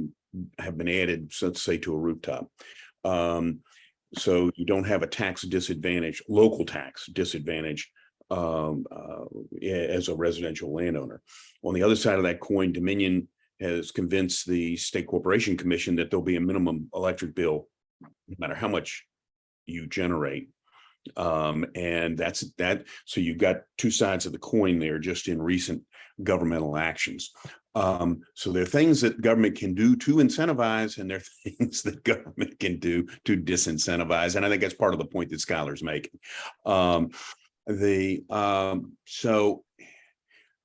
have been added, so let's say, to a rooftop. So you don't have a tax disadvantage, local tax disadvantage as a residential landowner. On the other side of that coin, Dominion has convinced the State Corporation Commission that there'll be a minimum electric bill no matter how much you generate. And that's that. So you've got two sides of the coin there just in recent governmental actions. So there are things that government can do to incentivize, and there are things that government can do to disincentivize. And I think that's part of the point that Skyler's making.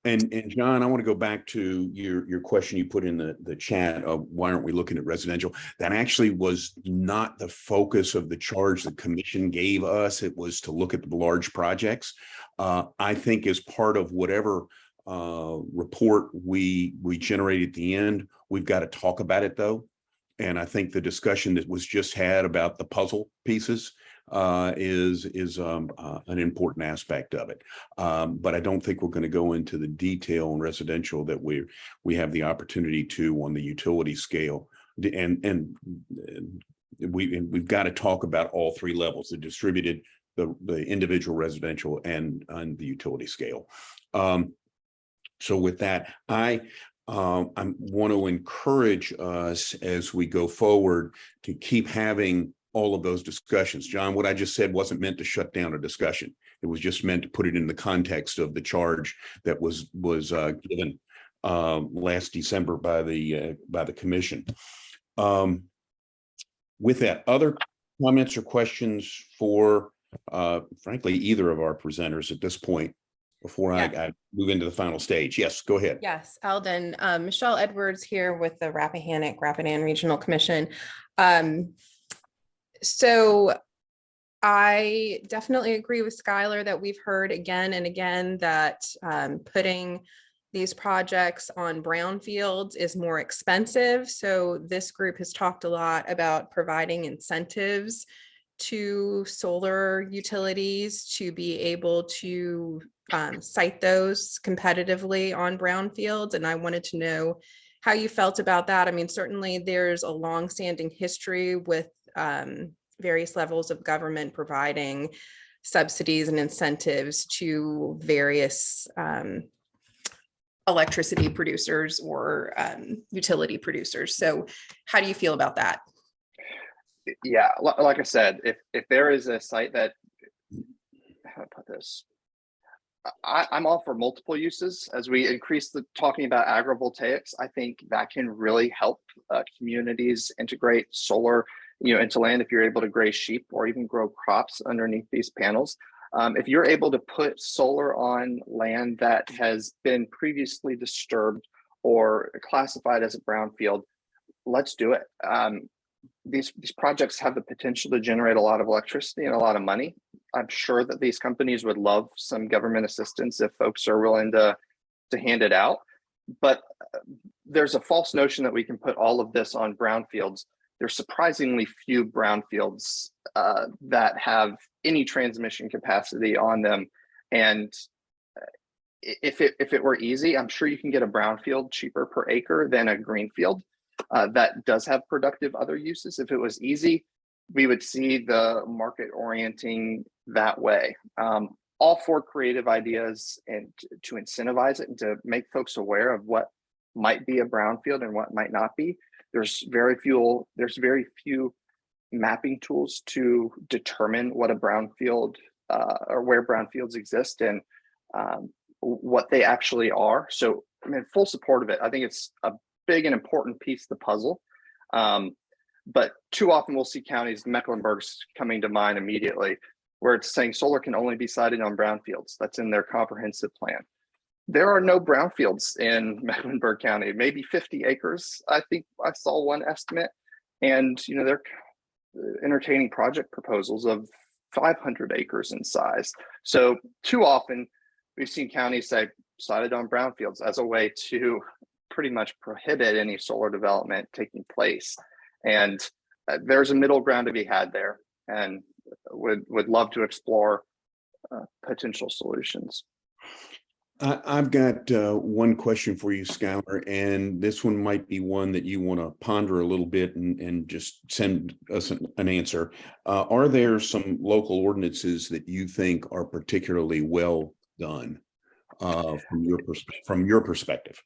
And John, I want to go back to your question you put in the chat of why aren't we looking at residential? That actually was not the focus of the charge the commission gave us. It was to look at the large projects. I think as part of whatever report we generate at the end, we've got to talk about it though. And I think the discussion that was just had about the puzzle pieces is an important aspect of it. But I don't think we're going to go into the detail on residential that we have the opportunity to on the utility scale. And we've got to talk about all three levels: the distributed, the individual residential, and the utility scale. So with that, I want to encourage us as we go forward to keep having all of those discussions. John, what I just said wasn't meant to shut down a discussion. It was just meant to put it in the context of the charge that was given last December by the commission. With that, other comments or questions for, frankly, either of our presenters at this point before I move into the final stage? Yes, go ahead. Yes, Eldon. Michelle Edwards here with the Rappahannock Regional Commission. So I definitely agree with Skyler that we've heard again and again that putting these projects on brownfields is more expensive. So this group has talked a lot about providing incentives to solar utilities to be able to site those competitively on brownfields. And I wanted to know how you felt about that. I mean, certainly there's a long-standing history with various levels of government providing subsidies and incentives to various electricity producers or utility producers. So how do you feel about that? Yeah, like I said, if there is a site that, how to put this, I'm all for multiple uses. As we increase the talking about agrivoltaics, I think that can really help communities integrate solar, into land. If you're able to graze sheep or even grow crops underneath these panels, if you're able to put solar on land that has been previously disturbed or classified as a brownfield, let's do it. These projects have the potential to generate a lot of electricity and a lot of money. I'm sure that these companies would love some government assistance if folks are willing to hand it out. But there's a false notion that we can put all of this on brownfields. There's surprisingly few brownfields that have any transmission capacity on them. And if it were easy, I'm sure you can get a brownfield cheaper per acre than a greenfield that does have productive other uses. If it was easy, we would see the market orienting that way. All for creative ideas and to incentivize it and to make folks aware of what might be a brownfield and what might not be. There's very few mapping tools to determine what a brownfield or where brownfields exist and what they actually are. So I'm in full support of it. I think it's a big and important piece of the puzzle. But too often we'll see counties, Mecklenburg's coming to mind immediately, where it's saying solar can only be sited on brownfields. That's in their comprehensive plan. There are no brownfields in Mecklenburg County, maybe 50 acres. I think I saw one estimate, and they're entertaining project proposals of 500 acres in size. So too often we've seen counties say sited on brownfields as a way to pretty much prohibit any solar development taking place. And there's a middle ground to be had there, and would love to explore potential solutions. I've got one question for you, Skyler, and this one might be one that you want to ponder a little bit and just send us an answer. Are there some local ordinances that you think are particularly well done from your perspective?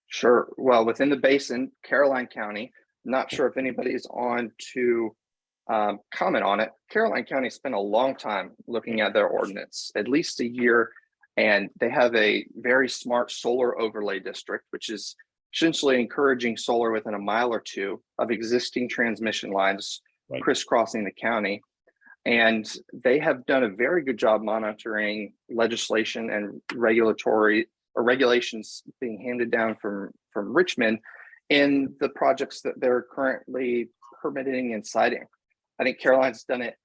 Sure. Well, within the basin, Caroline County, not sure if anybody's on to comment on it. Caroline County spent a long time looking at their ordinance, at least a year. And they have a very smart solar overlay district, which is essentially encouraging solar within a mile or two of existing transmission lines crisscrossing the county. And they have done a very good job monitoring legislation and regulations being handed down from Richmond in the projects that they're currently permitting and siting. I think Caroline's done it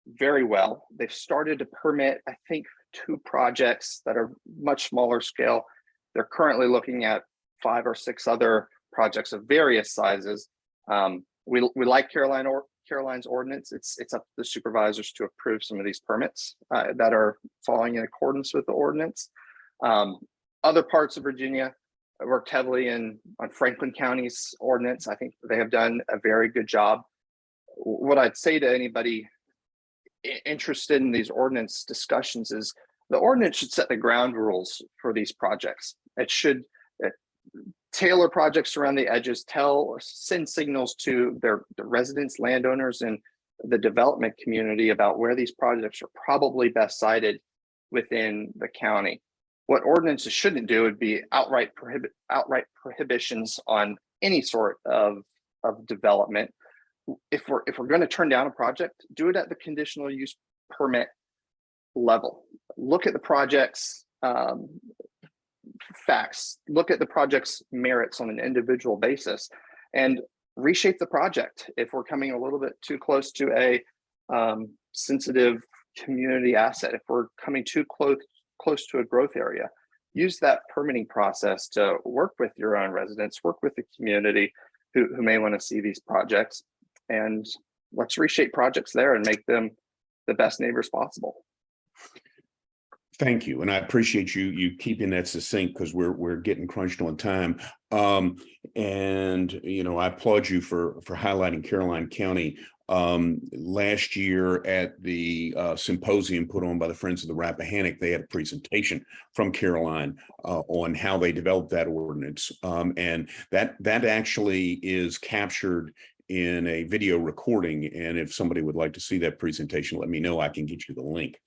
very well. They've started to permit, I think, 2 projects that are much smaller scale. They're currently looking at 5 or 6 other projects of various sizes. We like Caroline's ordinance. It's up to the supervisors to approve some of these permits that are falling in accordance with the ordinance. Other parts of Virginia worked heavily on Franklin County's ordinance. I think they have done a very good job. What I'd say to anybody interested in these ordinance discussions is the ordinance should set the ground rules for these projects. It should tailor projects around the edges, send signals to the residents, landowners, and the development community about where these projects are probably best sited within the county. What ordinances shouldn't do would be outright prohibitions on any sort of development. If we're going to turn down a project, do it at the conditional use permit level. Look at the project's facts, look at the project's merits on an individual basis, and reshape the project if we're coming a little bit too close to a sensitive community asset. If we're coming too close to a growth area, use that permitting process to work with your own residents, work with the community who may want to see these projects, and let's reshape projects there and make them the best neighbors possible. Thank you, and I appreciate you keeping that succinct because we're getting crunched on time. And I applaud you for highlighting Caroline County. Last year at the symposium put on by the Friends of the Rappahannock, they had a presentation from Caroline on how they developed that ordinance, and that actually is captured in a video recording. And if somebody would like to see that presentation, let me know. I can get you the link.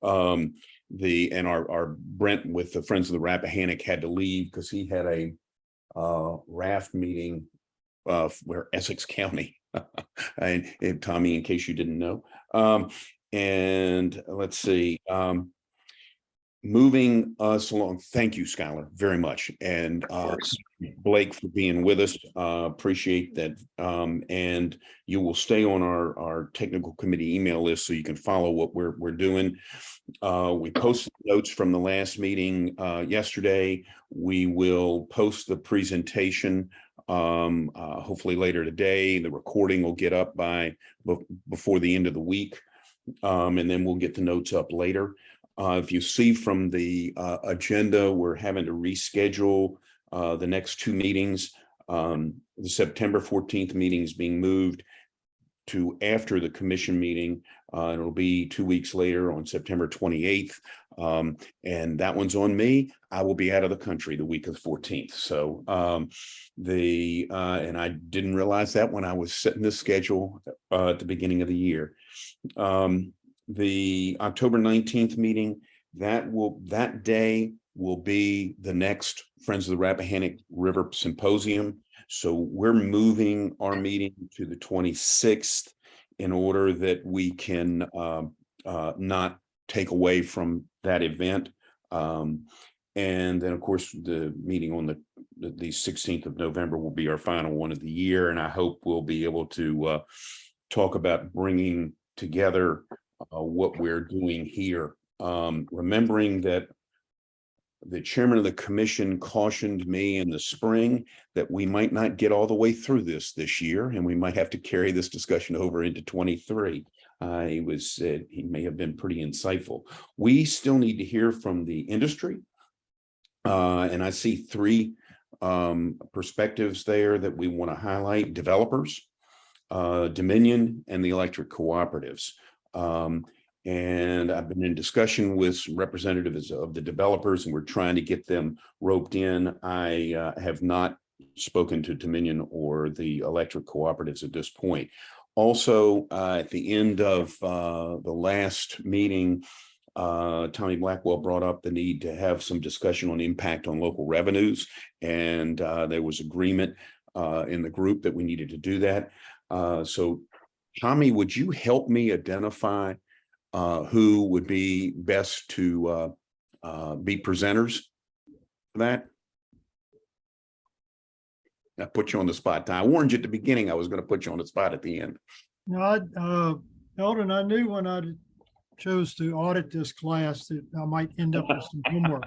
Our Brent with the Friends of the Rappahannock had to leave because he had a raft meeting where Essex County, and Tommy, in case you didn't know. And let's see. moving us along. Thank you, Skyler, very much. And Blake for being with us. Appreciate that. And you will stay on our technical committee email list so you can follow what we're doing. We posted notes from the last meeting yesterday. We will post the presentation hopefully later today. The recording will get up before the end of the week. And then we'll get the notes up later. If you see from the agenda, we're having to reschedule the next two meetings. The September 14th meeting is being moved to after the commission meeting. It'll be 2 weeks later on September 28th. And that one's on me. I will be out of the country the week of the 14th. So and I didn't realize that when I was setting the schedule at the beginning of the year. The October 19th meeting, that day will be the next Friends of the Rappahannock River Symposium. So we're moving our meeting to the 26th in order that we can not take away from that event. And then, of course, the meeting on the 16th of November will be our final one of the year. And I hope we'll be able to talk about bringing together what we're doing here. Remembering that the chairman of the commission cautioned me in the spring that we might not get all the way through this year, and we might have to carry this discussion over into 23. He may have been pretty insightful. We still need to hear from the industry. And I see three perspectives there that we want to highlight: developers, Dominion, and the electric cooperatives. And I've been in discussion with representatives of the developers, and we're trying to get them roped in. I have not spoken to Dominion or the electric cooperatives at this point. Also, at the end of the last meeting, Tommy Blackwell brought up the need to have some discussion on impact on local revenues. And there was agreement in the group that we needed to do that. So Tommy, would you help me identify who would be best to be presenters for that? I put you on the spot. I warned you at the beginning I was going to put you on the spot at the end. No, Eldon, I knew when I chose to audit this class that I might end up with some homework.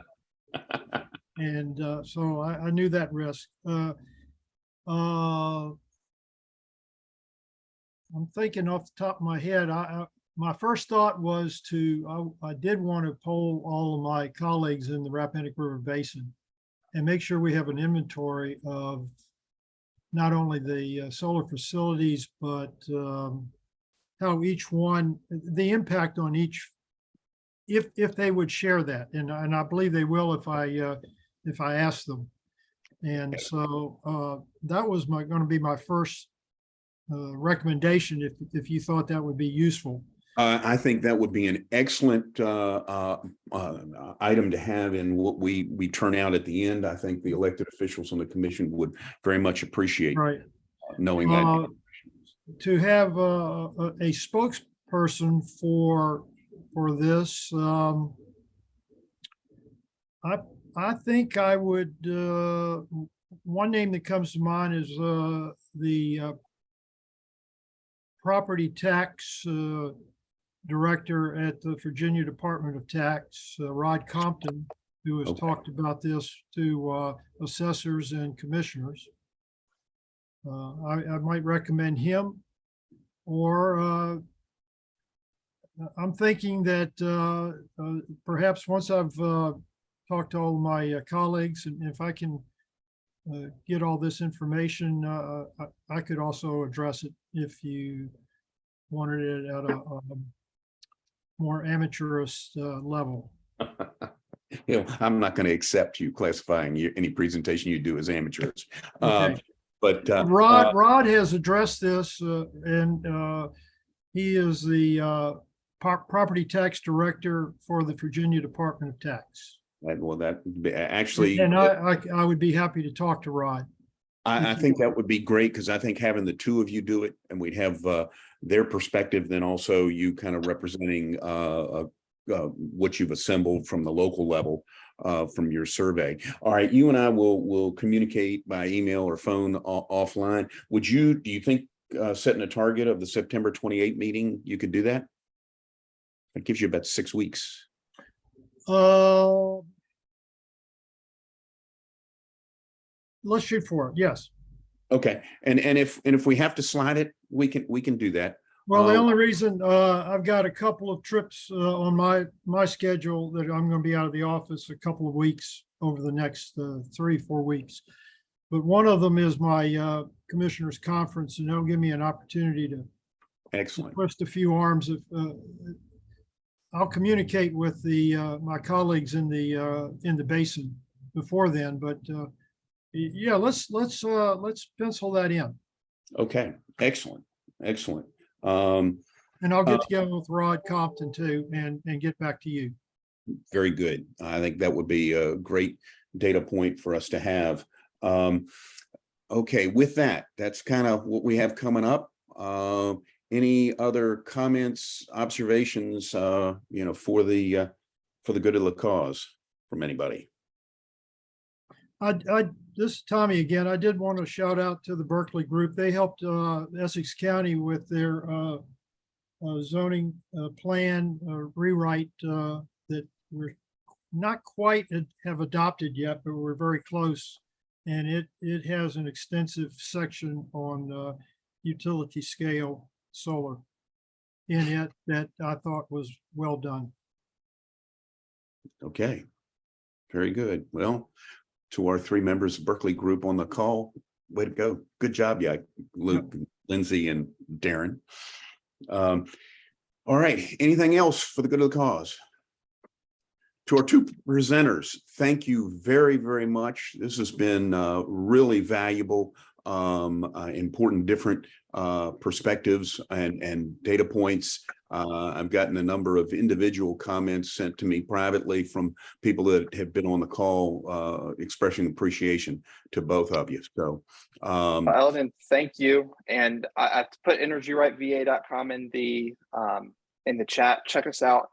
And so I knew that risk. I'm thinking off the top of my head, my first thought was I did want to poll all of my colleagues in the Rappahannock River Basin and make sure we have an inventory of not only the solar facilities, but how each one, the impact on each, if they would share that. And I believe they will if I ask them. And so that was going to be my first recommendation if you thought that would be useful. I think that would be an excellent item to have in what we turn out at the end. I think the elected officials on the commission would very much appreciate knowing that. To have a spokesperson for this, I think I would. One name that comes to mind is the property tax director at the Virginia Department of Tax, Rod Compton, who has talked about this to assessors and commissioners. I might recommend him, or I'm thinking that perhaps once I've talked to all of my colleagues, and if I can get all this information, I could also address it if you wanted it at a more amateurish level. I'm not going to accept you classifying any presentation you do as amateurs. Okay. But Rod has addressed this, and he is the property tax director for the Virginia Department of Tax. Well, that actually, and I would be happy to talk to Rod. I think that would be great, because I think having the two of you do it, and we'd have their perspective, then also you kind of representing what you've assembled from the local level from your survey. All right, you and I will communicate by email or phone offline. Do you think setting a target of the September 28 meeting, you could do that? It gives you about 6 weeks. Let's shoot for it. Yes. Okay, and if we have to slide it, we can do that. Well, the only reason I've got a couple of trips on my schedule that I'm going to be out of the office a couple of weeks over the next 3-4 weeks. But one of them is my commissioners conference, and that'll give me an opportunity to excellent twist a few arms. I'll communicate with my colleagues in the basin before then, but yeah, let's pencil that in. Okay, excellent. And I'll get together with Rod Compton too and get back to you. Very good. I think that would be a great data point for us to have. Okay, with that, that's kind of what we have coming up. Any other comments, observations, for the good of the cause from anybody? This is Tommy again. I did want to shout out to the Berkeley group. They helped Essex County with their zoning plan rewrite that we're not quite have adopted yet, but we're very close. And it has an extensive section on utility scale solar in it that I thought was well done. Okay, very good. Well, to our 3 members of Berkeley group on the call, way to go. Good job, yeah, Luke, Lindsay, and Darren. All right, anything else for the good of the cause? To our 2 presenters, thank you very, very much. This has been really valuable, important, different perspectives and data points. I've gotten a number of individual comments sent to me privately from people that have been on the call, expressing appreciation to both of you. So, Eldon, thank you. And I put energyrightva.com in the chat. Check us out.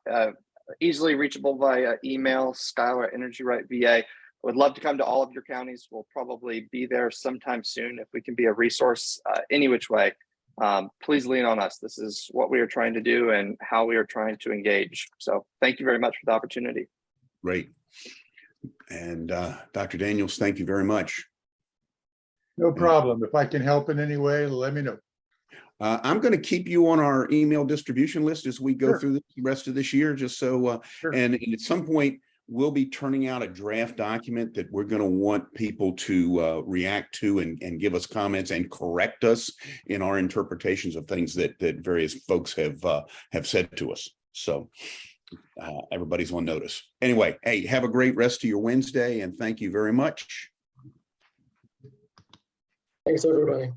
Easily reachable via email, Skyler@energyrightva. Would love to come to all of your counties. We'll probably be there sometime soon if we can be a resource any which way. Please lean on us. This is what we are trying to do and how we are trying to engage. So thank you very much for the opportunity. Great. And Dr. Daniels, thank you very much. No problem. If I can help in any way, let me know. I'm going to keep you on our email distribution list as we go through the rest of this year, just so, and at some point, we'll be turning out a draft document that we're going to want people to react to and give us comments and correct us in our interpretations of things that various folks have said to us. So everybody's on notice. Anyway, hey, have a great rest of your Wednesday, and thank you very much. Thanks, everybody.